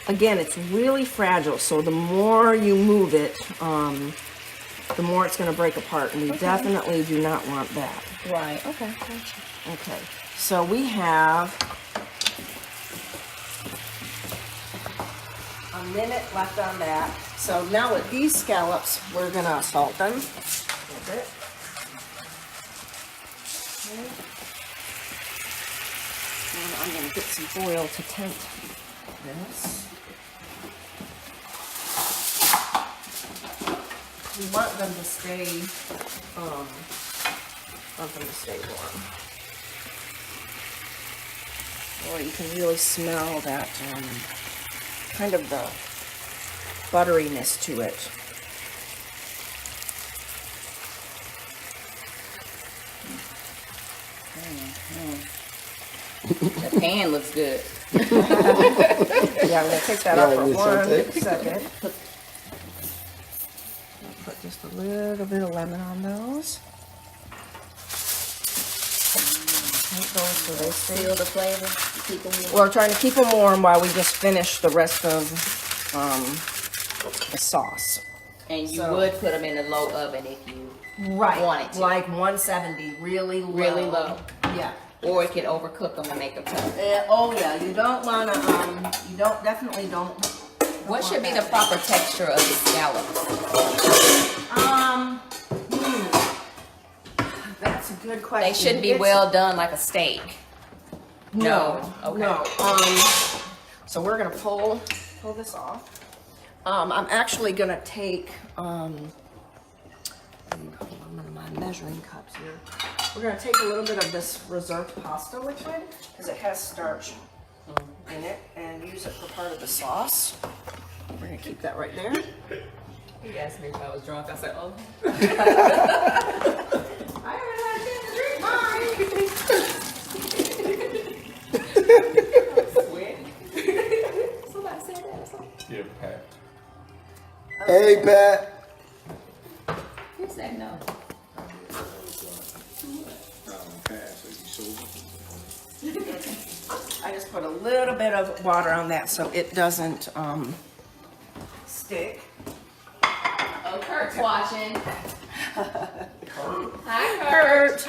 Again, it's really fragile, so the more you move it, the more it's going to break apart, and we definitely do not want that. Right. Okay. Gotcha. Okay. So we have a minute left on that. So now with these scallops, we're going to salt them a little bit. Okay. And I'm going to get some foil to tent this. We want them to stay, warm. Or you can really smell that, kind of the butteriness to it. The pan looks good. Yeah, I'm going to take that off for Right, 1 second. Put just a little bit of lemon on those. Take those so they stay. Seal the flavor. Keep them warm. We're trying to keep them warm while we just finish the rest of the sauce. And you So- would put them in a low oven if you Right. wanted to. Like 170, really low. Really low. Yeah. Or it could overcook them and make them tough. Oh yeah, you don't wanna, definitely don't. What should be the proper texture of the scallops? That's a good question. They shouldn't be It's- well done like a steak. No, Okay. no. So we're gonna pull this off. I'm actually gonna take, one of my measuring cups here. We're gonna take a little bit of this reserved pasta liquid, because it has starch in it, and use it for part of the sauce. We're gonna keep that right there. He asked me if I was drunk. I said, oh. I haven't had a chance to drink mine. Somebody said that or something. Yeah, Pat. Hey, Pat. Who said no? I just put a little bit of water on that so it doesn't stick. Oh, Kurt's watching. Hi, Kurt.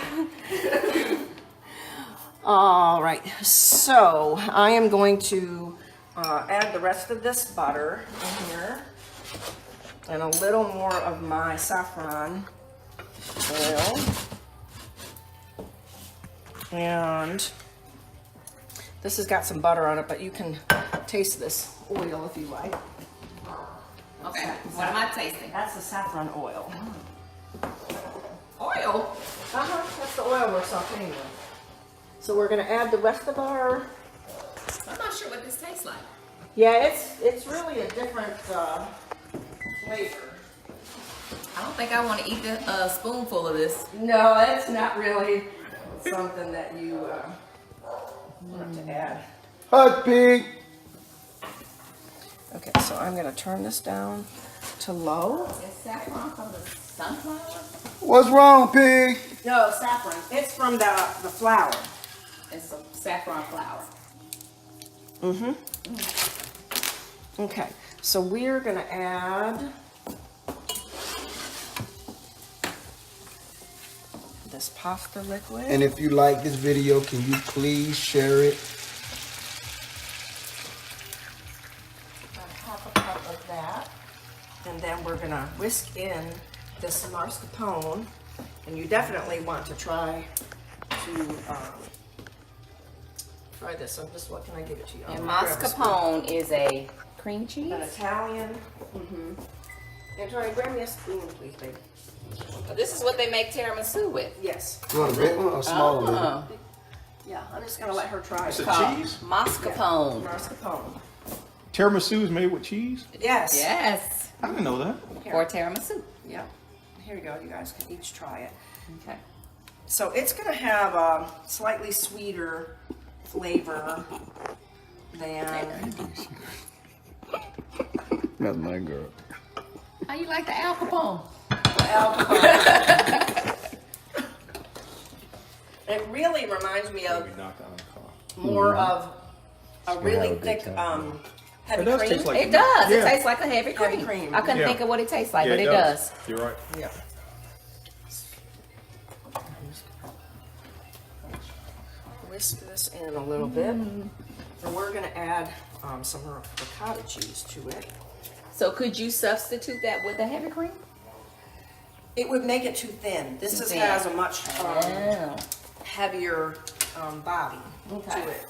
All right, so I am going to add the rest of this butter in here and a little more of my saffron oil. And this has got some butter on it, but you can taste this oil if you like. Okay, what am I tasting? That's the saffron oil. Oil. That's the oil we're sauteing with. So we're gonna add the rest of our. I'm not sure what this tastes like. Yeah, it's really a different flavor. I don't think I want to eat a spoonful of this. No, it's not really something that you want to add. Hot pig. Okay, so I'm gonna turn this down to low. Is saffron from the sunflower? What's wrong, pig? No, saffron. It's from the flour. It's some saffron flour. Okay, so we're gonna add this pasta liquid. And if you like this video, can you please share it? About half a cup of that. And then we're gonna whisk in this mascarpone. And you definitely want to try this. So just, what can I give it to you? And I'm gonna grab a spoon. mascarpone is a cream cheese. An Italian. And try, grab me a spoon, please, baby. This is what they make tiramisu with. Yes. You want a big one or a small one? Uh-uh. Yeah, I'm just gonna let her try It's it. a cheese? Mascarpone. Mascarpone. Tiramisu is made with cheese? Yes. Yes. I didn't know that. Or tiramisu. Yep. Here you go. You guys can each try it. Okay. So it's gonna have a slightly sweeter flavor than. That's my girl. How you like the Al Capone? It really reminds me of We knocked out the car. more of a really have a good thick, time. heavy It does cream. taste like It does. It Yeah. tastes like a heavy cream. Heavy cream. I couldn't Yeah. think of what it tastes like, Yeah, but it does. You're right. Yeah. Whisk this in a little bit, and we're gonna add some ricotta cheese to it. So could you substitute that with a heavy cream? It would make it too thin. This Too is, thin. has a much Oh. heavier body Okay. to it.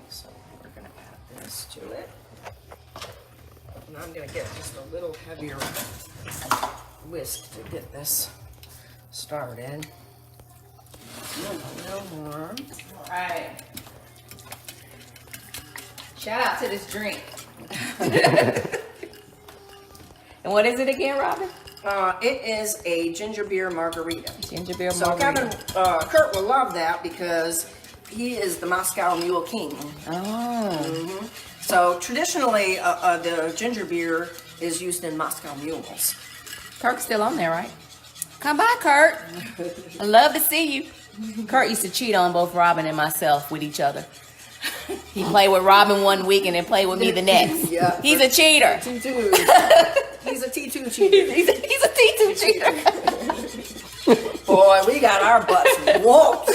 So we're gonna add this to it. And I'm gonna get just a little heavier whisk to get this started. A little more. All right. Shout out to this drink. And what is it again, Robin? It is a ginger beer margarita. Ginger beer So margarita. Kevin, Kurt will love that because he is the Moscow Mule King. Oh. So traditionally, the ginger beer is used in Moscow mules. Kurt's still on there, right? Come by, Kurt. I love to see you. Kurt used to cheat on both Robin and myself with each other. He played with Robin one week and then played with me the next. Yeah. He's a cheater. T2. He's a T2 cheater. He's a T2 cheater. Boy, we got our butts whooped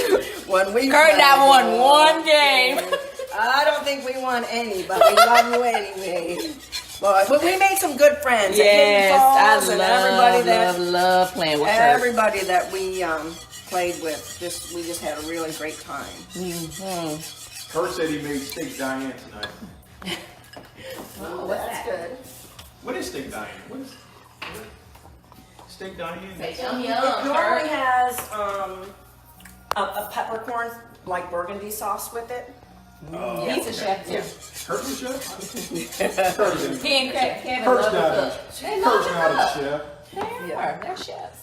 when we Kurt and I played. won one game. I don't think we won any, but we love you anyway. But we made some good friends. at Hidden Falls I and everybody that love playing with Kurt. everybody that we played with. We just had a really great time. Kurt said he made steak Diane tonight. Oh, That's good. What is steak Diane? What is steak Diane? Say yum It yum, normally Kurt. has a peppercorn like burgundy sauce with it. He's a chef too. Kurt's a chef? Kurt's a- He and Kevin Kurt's love to not cook. a, They love Kurt's to not a cook. chef. They are. They're chefs.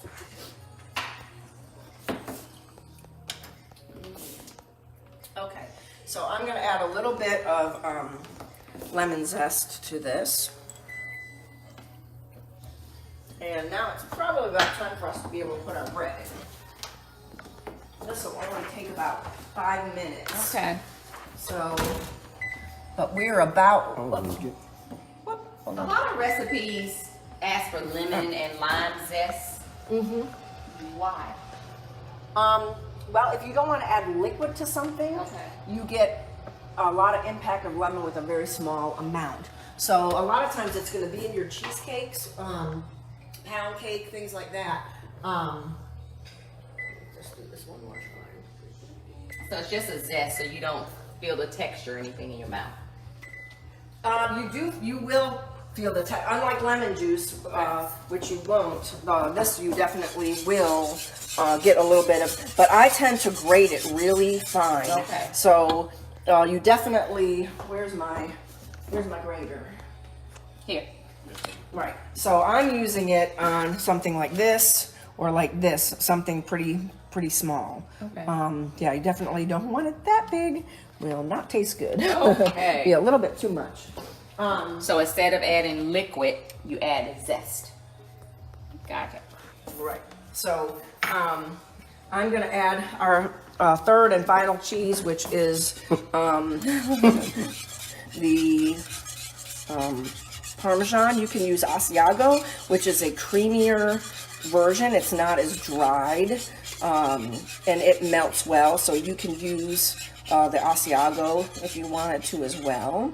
Okay, so I'm gonna add a little bit of lemon zest to this. And now it's probably about time for us to be able to put our bread in. This will only take about 5 minutes. Okay. So, but we're about. A lot of recipes ask for lemon and lime zest. Mm-hmm. Why? Well, if you don't want to add liquid to something, Okay. you get a lot of impact of lemon with a very small amount. So a lot of times it's going to be in your cheesecakes, pound cake, things like that. Just do this one more time. So it's just a zest, so you don't feel the texture or anything in your mouth. You will feel the unlike lemon juice, which you won't. This you definitely will get a little bit of, but I tend to grate it really fine. Okay. So you definitely. Where's my grater? Here. Right. So I'm using it on something like this or like this, something pretty small. Okay. Yeah, you definitely don't want it that big. Will not taste good. Okay. Be a little bit too much. So instead of adding liquid, you add zest. Gotcha. Right. So I'm gonna add our third and final cheese, which is the Parmesan. You can use Asiago, which is a creamier version. It's not as dried, and it melts well. So you can use the Asiago if you wanted to as well.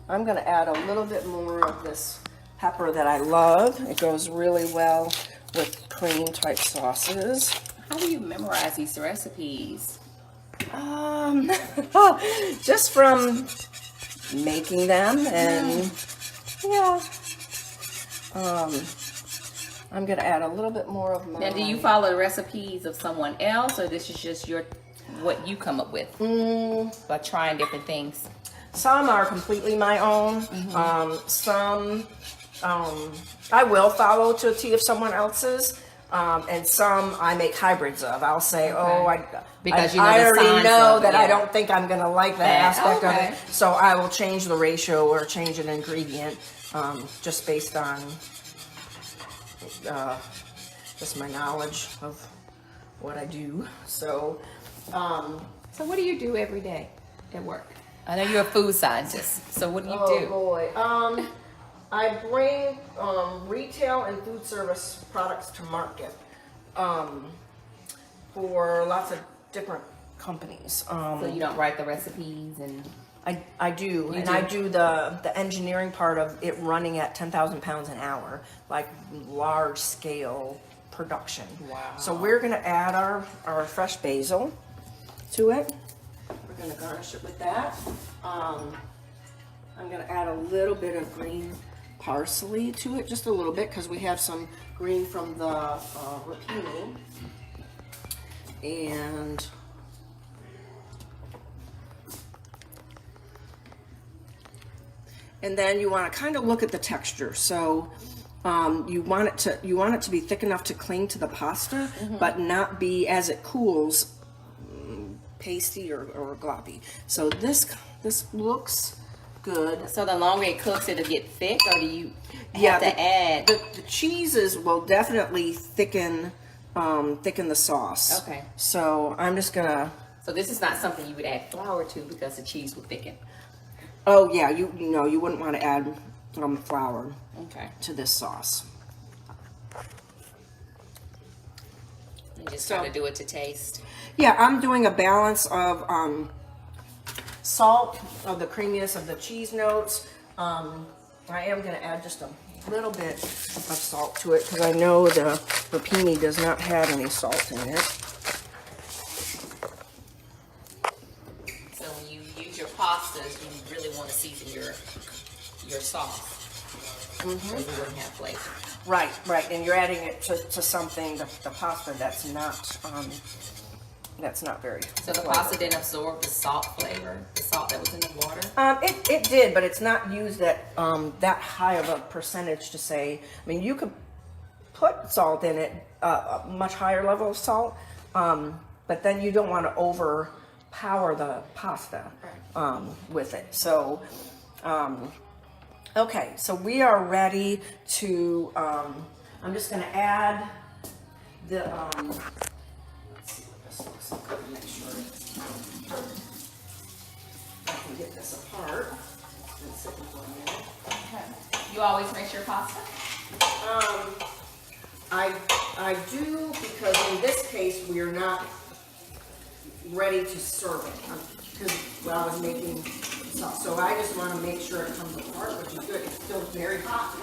I'm going to add a little bit more of this pepper that I love. It goes really well with cream type sauces. How do you memorize these recipes? Just from making them, and yeah. I'm gonna add a little bit more of my. Now, do you follow the recipes of someone else, or this is just what you come up with by trying different things? Some are completely my own. Some I will follow to a T of someone else's. And some I make hybrids of. I'll say, Because you know I the already signs know of it, that I yeah. don't think I'm gonna like that aspect Okay. of it. So I will change the ratio or change an ingredient, just based on just my knowledge of what I do. So, So what do you do every day at work? I know you're a food scientist. So what do you oh do? boy. I bring retail and food service products to market for lots of different companies. So you don't write the recipes and I do, and do? I do the engineering part of it running at 10,000 pounds an hour, like large scale production. Wow. So we're gonna add our fresh basil to it. We're gonna garnish it with that. I'm gonna add a little bit of green parsley to it, just a little bit, because we have some green from the rapini. And then you want to kind of look at the texture. So you want it to be thick enough to cling to the pasta, but not be, as it cools, pasty or gloppy. So this looks good. so the longer it cooks, it'll get thick, or do you Yeah, have to add? The cheeses will definitely thicken the sauce. Okay. So I'm just gonna. So this is not something you would add flour to because the cheese will thicken. Oh yeah, you wouldn't want to add flour Okay. to this sauce. You just So- kind of do it to taste. Yeah, I'm doing a balance of salt, of the creaminess of the cheese notes. I am going to add just a little bit of salt to it because I know the rapini does not have any salt in it. So when you use your pastas, you really want to season your sauce. So you wouldn't have flavor. Right, and you're adding it to something, the pasta that's not very. So the pasta didn't absorb the salt flavor, the salt that was in the water? It did, but it's not used at that high of a percentage to say. I mean, you could put salt in it, a much higher level of salt, but then you don't want to overpower the pasta with it. So, okay, so we are ready to. I'm just going to add the. Let's see what this looks like. Make sure I can get this apart. It's been sitting for a minute. You always mix your pasta? I do, because in this case we're not ready to serve it because I was making sauce. So I just want to make sure it comes apart, which is good. It's still very hot.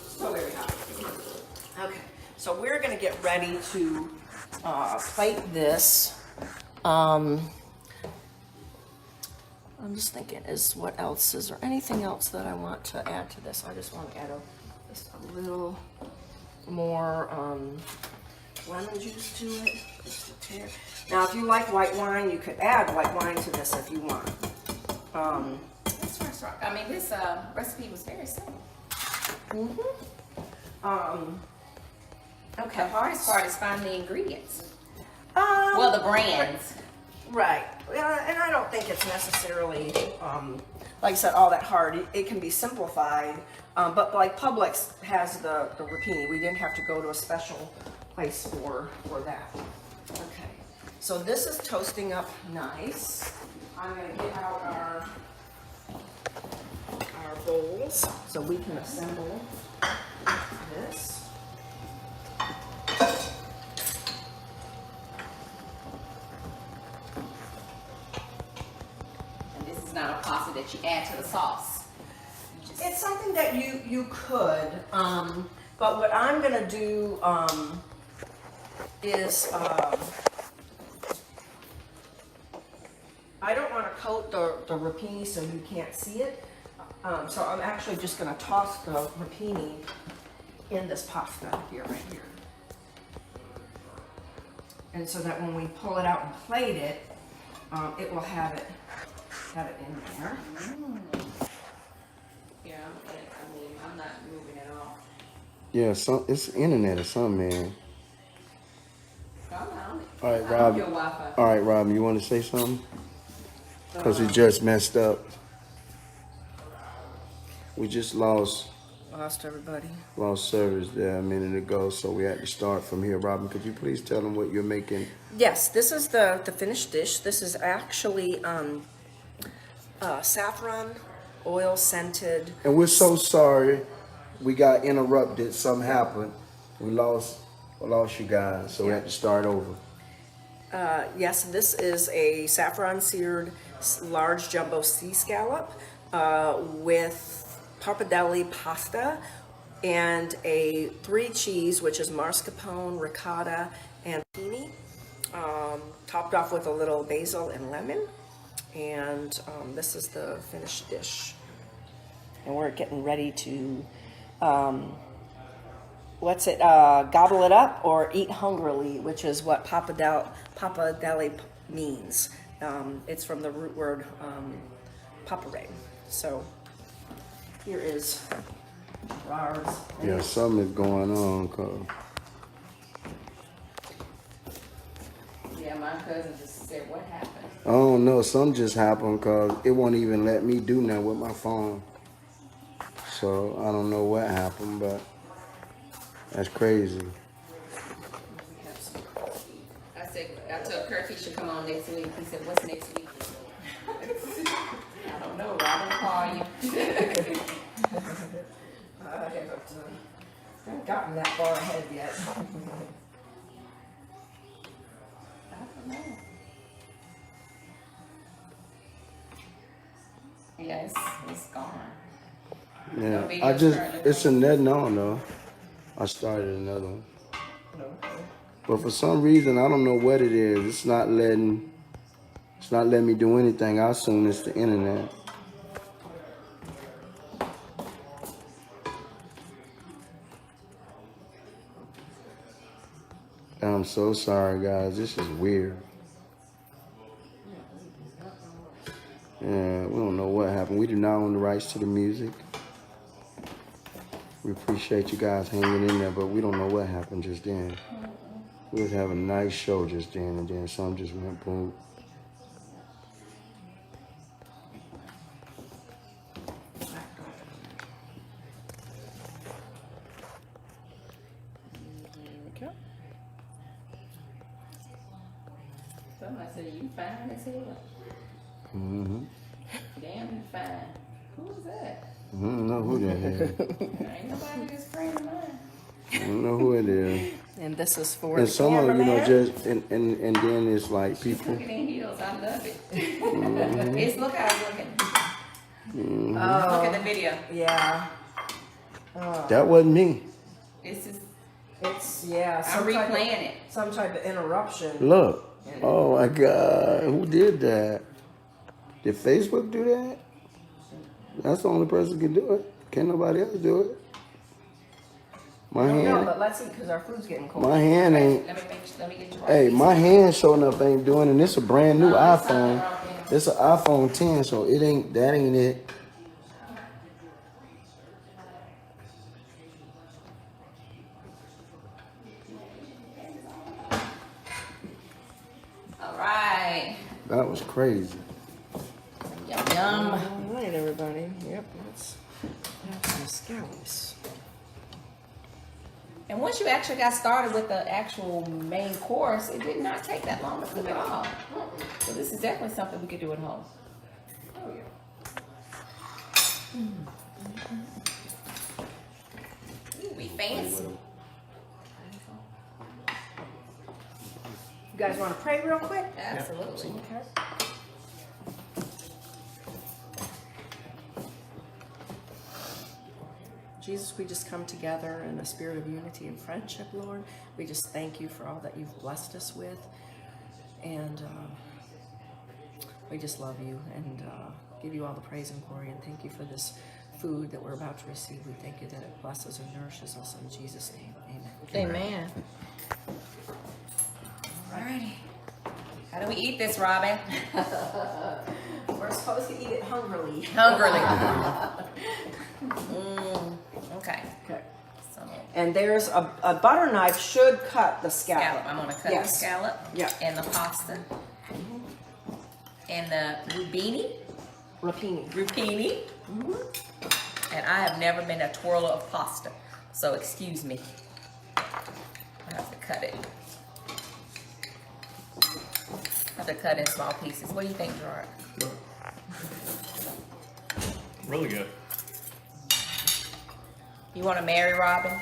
Still very hot. Okay, so we're going to get ready to plate this. I'm just thinking, is there anything else that I want to add to this? I just want to add just a little more lemon juice to it. Just a tear. Now, if you like white wine, you could add white wine to this if you want. This restaurant, I mean, this recipe was very simple. Okay. The hardest part is finding the ingredients. Well, Well, the brands. Right. And I don't think it's necessarily, like I said, all that hard. It can be simplified. But like Publix has the rapini. We didn't have to go to a special place for that. Okay. So this is toasting up nice. I'm going to get out our bowls so we can assemble this. Not a pasta that you add to the sauce. It's something that you could, but what I'm gonna do is I don't want to coat the rapini so you can't see it. So I'm actually just gonna toss the rapini in this pasta right here, and so that when we pull it out and plate it, it will have it in there. Yeah, I mean, I'm not moving at all. Yeah, it's internet or something, man. I'm on it. All right, I Rob. have your Wi-Fi. All right, Rob, you want to say something? Because it just messed up. We just lost everybody. service there a minute ago, so we had to start from here. Robin, could you please tell them what you're making? Yes, this is the finished dish. This is actually saffron, oil scented. And we're so sorry we got interrupted. Something happened. We lost you guys, so we had to start over. Yes, this is a saffron seared large jumbo sea scallop with parpadelle pasta and a 3 cheese, which is mascarpone, ricotta, and Rapini, topped off with a little basil and lemon. And this is the finished dish. And we're getting ready to, gobble it up or eat hungrily, which is what Pappardelle means. It's from the root word Pappardelle. So here is ours. Yeah, something is going on, cause Yeah, my cousin just said, what happened? I don't know, something just happened because it won't even let me do nothing with my phone. So I don't know what happened, but that's crazy. I told Kurt he should come on next week. He said, what's next week? I don't know, Robin, I'll call you. I haven't gotten that far ahead yet. I don't know. Yeah, it's gone. Yeah, it's a net no though. I started another one. But for some reason, I don't know what it is. It's not letting me do anything. I assume it's the internet. I'm so sorry, guys. This is weird. Yeah, we don't know what happened. We do not own the rights to the music. We appreciate you guys hanging in there, but we don't know what happened just then. We was having a nice show just then, and then something just went boom. Somebody said, you fine as hell. Mm-hmm. Damn, you fine. Who's that? I don't know who that is. Ain't nobody that's friend of mine. I don't know who it is. And this is for And the some of cameraman. just and then it's like She's people. cooking in heels. I love it. It's look how it's looking. Look at the video. Yeah. That wasn't me. This is. It's I'm replaying it. Some type of interruption. Look. Oh my God. Who did that? Did Facebook do that? That's the only person who can do it. Can't nobody else do it. My No, hand. but let's see, because our food's getting cold. My hand ain't. Let me get you right. Hey, my hand showing up ain't doing, and it's a brand new iPhone. It's an iPhone 10, so it ain't. That ain't it. All right. That was crazy. Yum yum. All right, everybody. Yep, let's have some scallops. And once you actually got started with the actual main course, it did not take that long to cook it all. So this is definitely something we could do at home. Ooh, we fancy. You guys want to pray real quick? Absolutely. Okay. Jesus, we just come together in a spirit of unity and friendship, Lord. We just thank you for all that you've blessed us with. And we just love you and give you all the praise and glory. And thank you for this food that we're about to receive. We thank you that it blesses and nourishes us in Jesus' name. Amen. Amen. Alrighty. How do we eat this, Robin? We're supposed to eat it hungrily. Hungrily. Okay. Okay. some of it. And there's a butter knife should cut the scallop. Scallop. I'm gonna cut the scallop. Yeah. And the pasta. And the Rapini. Rapini. And I have never been a twirler of pasta, so excuse me. I have to cut it. I have to cut in small pieces. What do you think, Gerard? Really good. You want to marry Robin?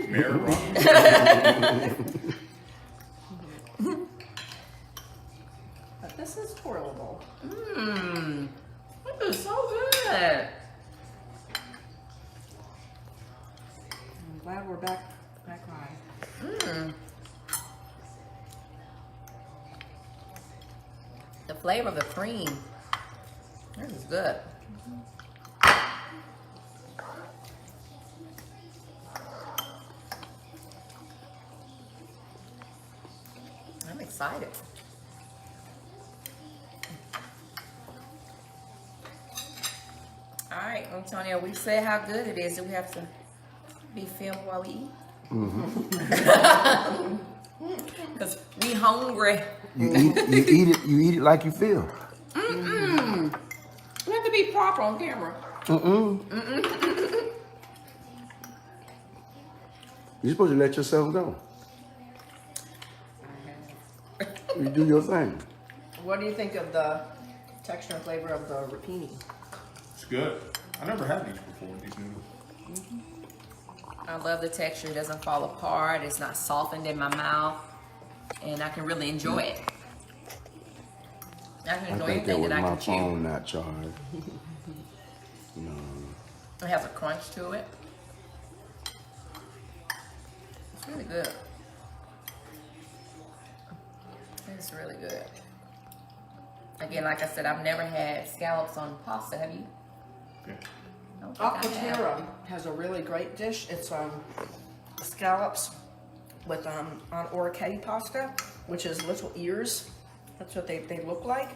Mary Robin. But this is twirlable. Mmm. This is so good. I'm glad we're back live. Mmm. The flavor of the cream. This is good. I'm excited. All right, Antonio, we said how good it is. Do we have to be filmed while we eat? Because we hungry. You eat it like you feel. We have to be proper on camera. You're supposed to let yourself go. You do your thing. What do you think of the texture and flavor of the rapini? It's good. I never had these before, these noodles. I love the texture. It doesn't fall apart. It's not softened in my mouth. And I can really enjoy it. I can I enjoy think that anything was that I my can chew. phone not charged. No. It has a crunch to it. It's really good. It's really good. Again, like I said, I've never had scallops on pasta. Have you? Yeah. I don't think I have. Aquaterra has a really great dish. It's scallops with on orecchiette pasta, which is little ears. That's what they look like.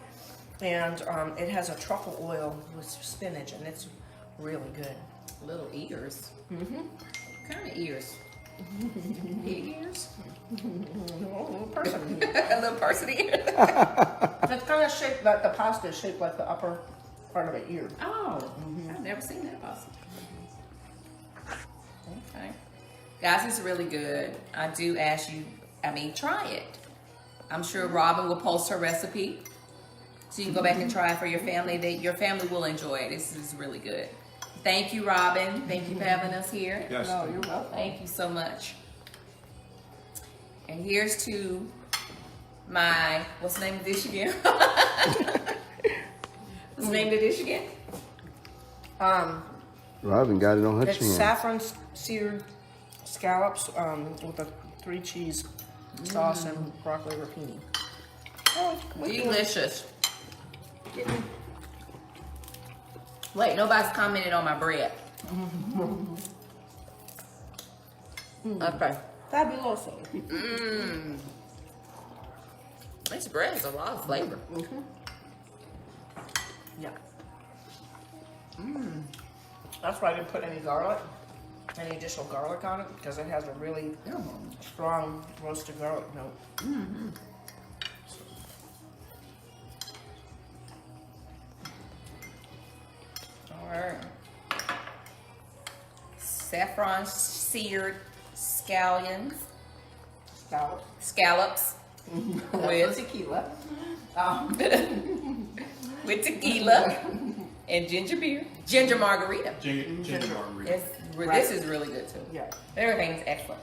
And it has a truffle oil with spinach, and it's really good. Little ears. What kind of ears? Pig ears? Little person. A little person ear. It's kind of shaped like the pasta is shaped like the upper part of an ear. Oh, I've never seen that pasta. Okay. Guys, it's really good. I do ask you, try it. I'm sure Robin will post her recipe. So you can go back and try it for your family. Your family will enjoy it. This is really good. Thank you, Robin. Thank you for having us here. Yes. No, you're welcome. Thank you so much. And here's to my, what's the name of the dish again? What's the name of the dish again? Robin got it on her It's chin. saffron seared scallops with a 3 cheese sauce and broccoli rapini. Oh, Delicious. Wait, nobody's commented on my bread. Okay. fabuloso. This bread has a lot of flavor. Yeah. That's why I didn't put any garlic, any additional garlic on it, because it has a really strong roasted garlic note. All right. Saffron seared scallions, scallops with tequila. with tequila and ginger beer, ginger margarita. Ginger margarita. This is really good too. Yeah. Everything's excellent.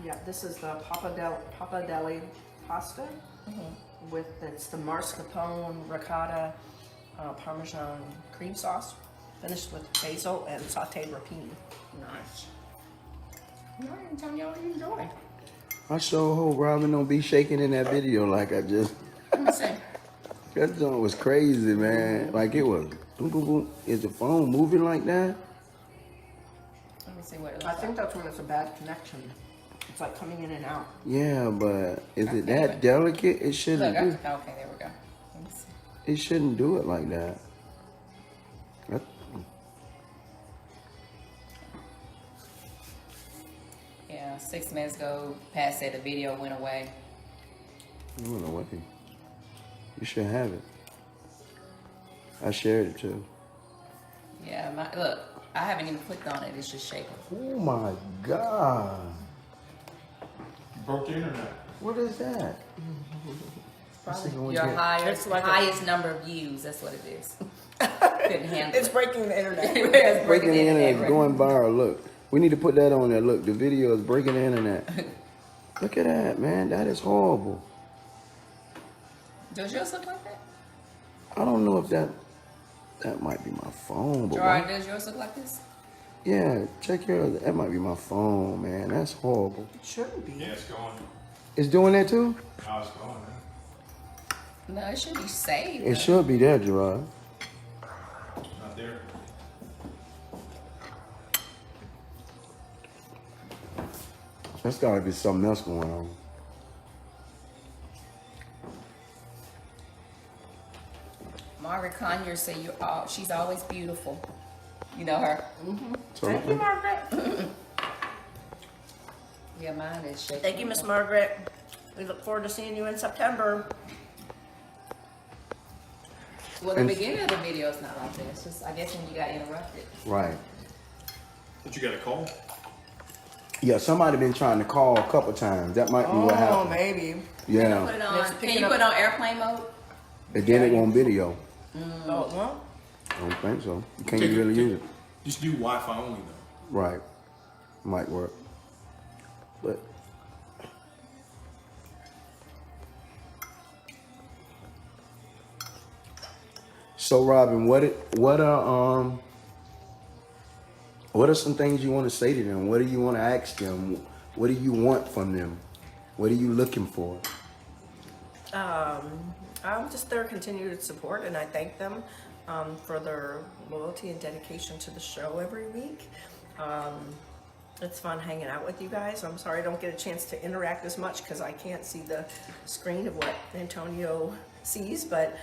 Yeah, this is the Pappardelle pasta with it's the mascarpone, ricotta, Parmesan cream sauce, finished with basil and sauteed rapini. Nice. All right, Antonio, what do you enjoy? I sure hope Robin don't be shaking in that video like I just. Let me see. That joint was crazy, man. Like it was. Boom, boom, boom. Is the phone moving like that? Let me see what it I looks think like. that's when it's a bad connection. It's like coming in and out. Yeah, but is it that delicate? It Look, shouldn't do. okay, there we go. Let me see. It shouldn't do it like that. 6 minutes ago, Pat said the video went away. I don't know what you should have it. I shared it too. Yeah, look, I haven't even clicked on it. It's just shaking. Oh my God. You broke the internet. What is that? Probably your highest number of views. That's what it is. Couldn't handle It's it. breaking the internet. It's Breaking the internet, right? going viral. Look, we need to put that on there. Look, the video is breaking the internet. Look at that, man. That is horrible. Does yours look like that? I don't know if that might be my phone, but Gerard, does yours look like this? yeah, check yours. That might be my phone, man. That's horrible. It shouldn't be. Yeah, it's going. It's doing that too? Oh, it's going, man. No, it should be saved. It should be there, Gerard. Not there. That's gotta be something else going on. Margaret Conyer said she's always beautiful. You know her? Thank you, Margaret. Yeah, mine is shaking. Thank you, Miss Margaret. We look forward to seeing you in September. Well, the beginning of the video is not like this. Just I guess when you got interrupted. Right. But you got a call? Yeah, somebody been trying to call a couple times. That might be what happened. maybe. Yeah. Put it It's on. Can picking you up- put it on airplane mode? And then it won't video. Oh, well. I don't think so. You can't really use it. Just do Wi-Fi only though. Right. Might work. But so Robin, what are some things you want to say to them? What do you want to ask them? What do you want from them? What are you looking for? I'm just their continued support, and I thank them for their loyalty and dedication to the show every week. It's fun hanging out with you guys. I'm sorry I don't get a chance to interact as much because I can't see the screen of what Antonio sees, but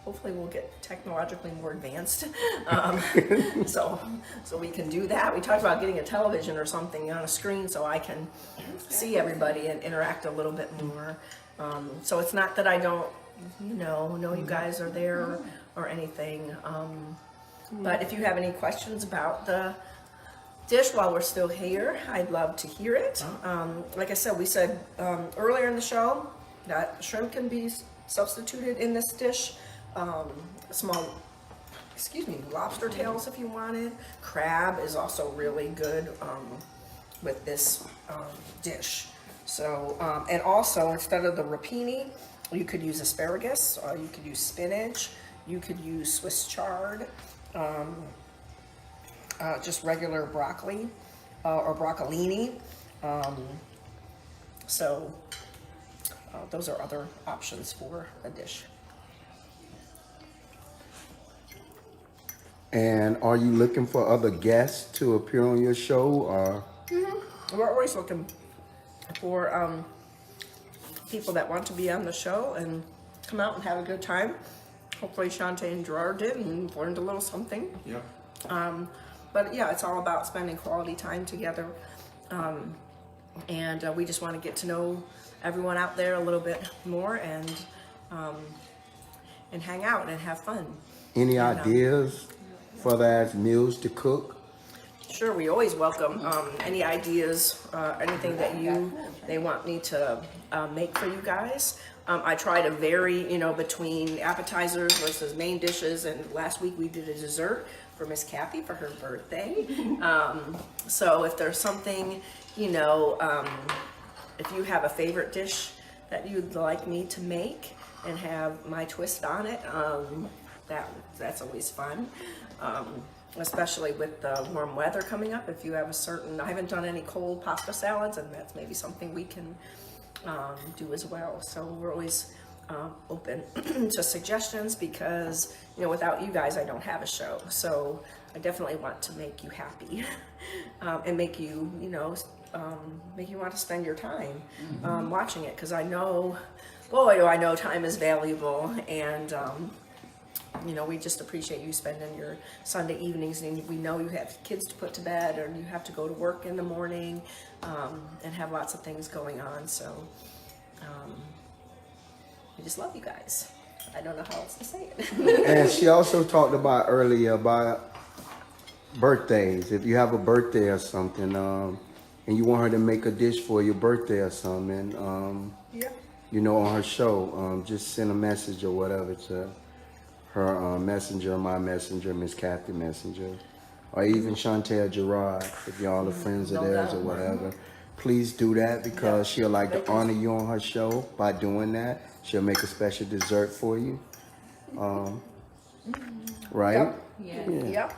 hopefully we'll get technologically more advanced so we can do that. We talked about getting a television or something on a screen so I can see everybody and interact a little bit more. So it's not that I don't, know you guys are there or anything. But if you have any questions about the dish while we're still here, I'd love to hear it. Like I said, we said earlier in the show that shrimp can be substituted in this dish. Small, lobster tails if you wanted. Crab is also really good with this dish. So, and also instead of the rapini, you could use asparagus, you could use spinach, you could use Swiss chard, just regular broccoli or broccolini. So those are other options for a dish. And are you looking for other guests to appear on your show? Or We're always looking for people that want to be on the show and come out and have a good time. Hopefully Shaunte and Gerard did and learned a little something. Yep. But yeah, it's all about spending quality time together. And we just want to get to know everyone out there a little bit more and hang out and have fun. any ideas for that meals to cook? Sure, we always welcome any ideas, anything that they want me to make for you guys. I try to vary, between appetizers versus main dishes. And last week we did a dessert for Miss Cathy for her birthday. So if there's something, if you have a favorite dish that you'd like me to make and have my twist on it, that's always fun. Especially with the warm weather coming up. If you have I haven't done any cold pasta salads, and that's maybe something we can do as well. So we're always open to suggestions because, without you guys, I don't have a show. So I definitely want to make you happy and make you, make you want to spend your time watching it. Because I know, boy, do I know time is valuable, and you know, we just appreciate you spending your Sunday evenings, and we know you have kids to put to bed, or you have to go to work in the morning, and have lots of things going on. So we just love you guys. I don't know how else to say it. And she also talked about earlier about birthdays. If you have a birthday or something, and you want her to make a dish for your birthday or something, you know, on her show, just send a message or whatever to her messenger, my messenger, Miss Cathy messenger, or even Shaunte and Gerard, if y'all are friends of theirs or whatever. Please do that, because she'll like to honor you on her show by doing that. She'll make a special dessert for you. Right? Yeah. Yep.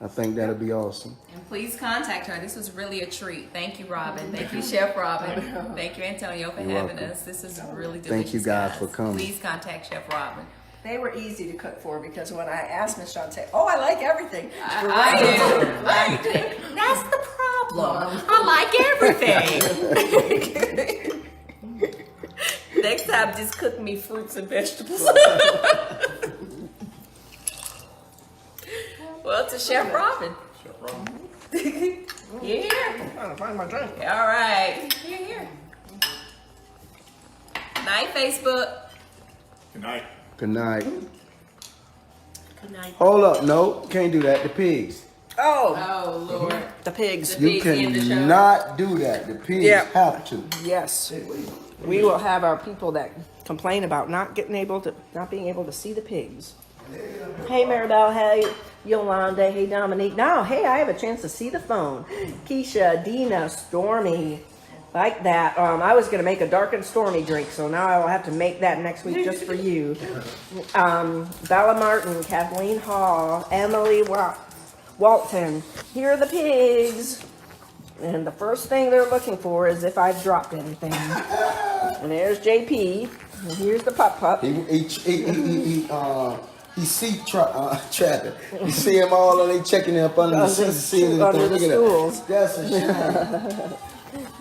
I think that'll be awesome. And please contact her. This was really a treat. Thank you, Robin. Thank you, Chef Robin. Thank you, Antonio, for having us. This is really delicious. Thank you guys for coming. Please contact Chef Robin. They were easy to cook for, because when I asked Miss Shaunte, oh, I like everything. I do. That's the problem. I like everything. Next time, just cook me fruits and vegetables. Well, to Chef Robin. Chef Robin. Yeah. I'm trying to find my drink. All right. Here. Night, Facebook. Good night. Good night. Good night. Hold up, no, can't do that. The pigs. Oh, Oh, Lord. the pigs. The You pigs in the show. cannot do that. The pigs Yeah. have to. Yes. We will have our people that complain about not being able to see the pigs. Hey Maribel, hey Yolanda, hey Dominique. Now, hey, I have a chance to see the phone. Keisha, Dina, Stormy, like that. I was gonna make a dark and stormy drink, so now I will have to make that next week just for you. Bella Martin, Kathleen Hall, Emily Walton. Here are the pigs. And the first thing they're looking for is if I've dropped anything. And there's JP. And here's the pup. He see trapping. You see them all, and they checking up under the seat. Under the stools. That's a shame.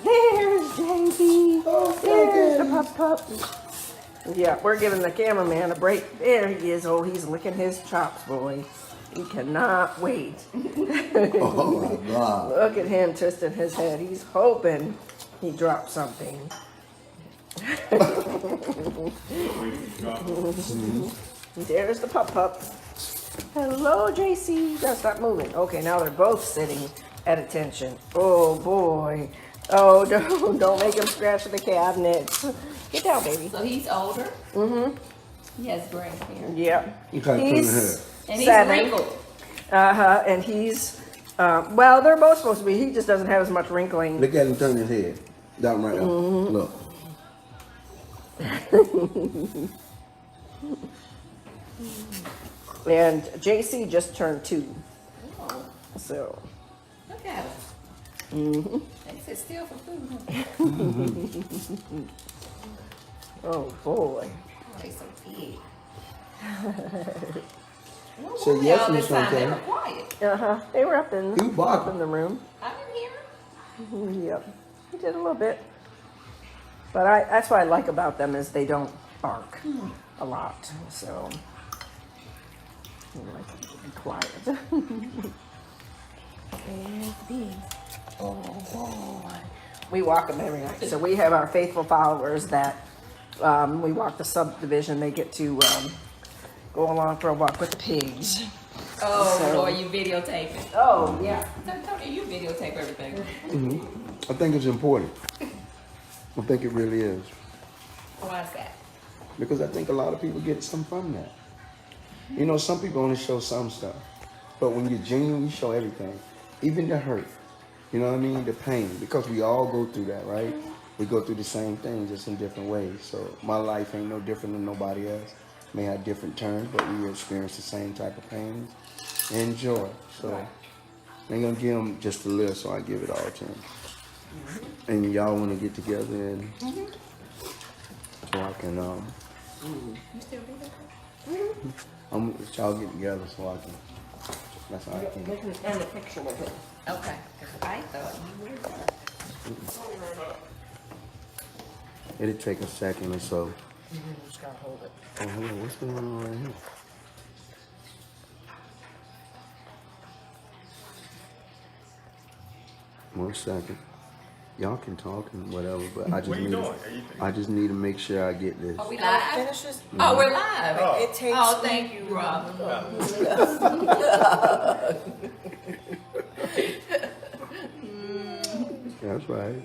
There's JP. Oh, There's the pup. Yeah, we're giving the cameraman a break. There he is. Oh, he's licking his chops, boy. He cannot wait. Oh my God. Look at him twisting his head. He's hoping he dropped something. There's the pup. Hello, JC. Now stop moving. Okay, now they're both sitting at attention. Oh boy. Oh, don't make him scratch the cabinets. Get down, baby. So he's older? Mm-hmm. He has gray hair. Yep. You can't put his head. And he's 7. wrinkled. And he's, well, they're both supposed to be. He just doesn't have as much wrinkling. Look at him turn his head. Down right now. Look. And JC just turned 2. Oh, So, look at him. Mm-hmm. They sit still for food. oh boy. Oh, they so big. So yes, all Miss this time they were Shaunte. quiet. They were up in You barking. the room. I didn't hear him. Yep. He did a little bit. But that's what I like about them is they don't bark a lot. So, I like them to be quiet. There's the bees. Oh boy. We walk them every night. So we have our faithful followers that we walk the subdivision. They get to go along for a walk with the pigs. Oh, So- Lord, you videotape it. Oh, yeah. Tony, you videotape everything. I think it's important. I think it really is. Why is that? Because I think a lot of people get something from that. You know, some people only show some stuff. But when you're genuine, you show everything. Even the hurt. You know what I mean? The pain. Because we all go through that, right? We go through the same thing, just in different ways. So my life ain't no different than nobody else. May have different terms, but we experience the same type of pain and joy. So I ain't gonna give them just a little, so I give it all to them. And y'all want to get together and so I can You still videotape? y'all get together so I can. That's all I can. They can end the picture with it. Okay. 'Cause I thought you were. It'll take a second or so. Just gotta hold it. Oh, hold on. What's going on right here? 1 second. Y'all can talk and whatever, but I just What are you need. doing? I just need to make sure I get this. We Can I live? finish this? Oh, we're live. It takes. Oh, thank you, Robin. That's right.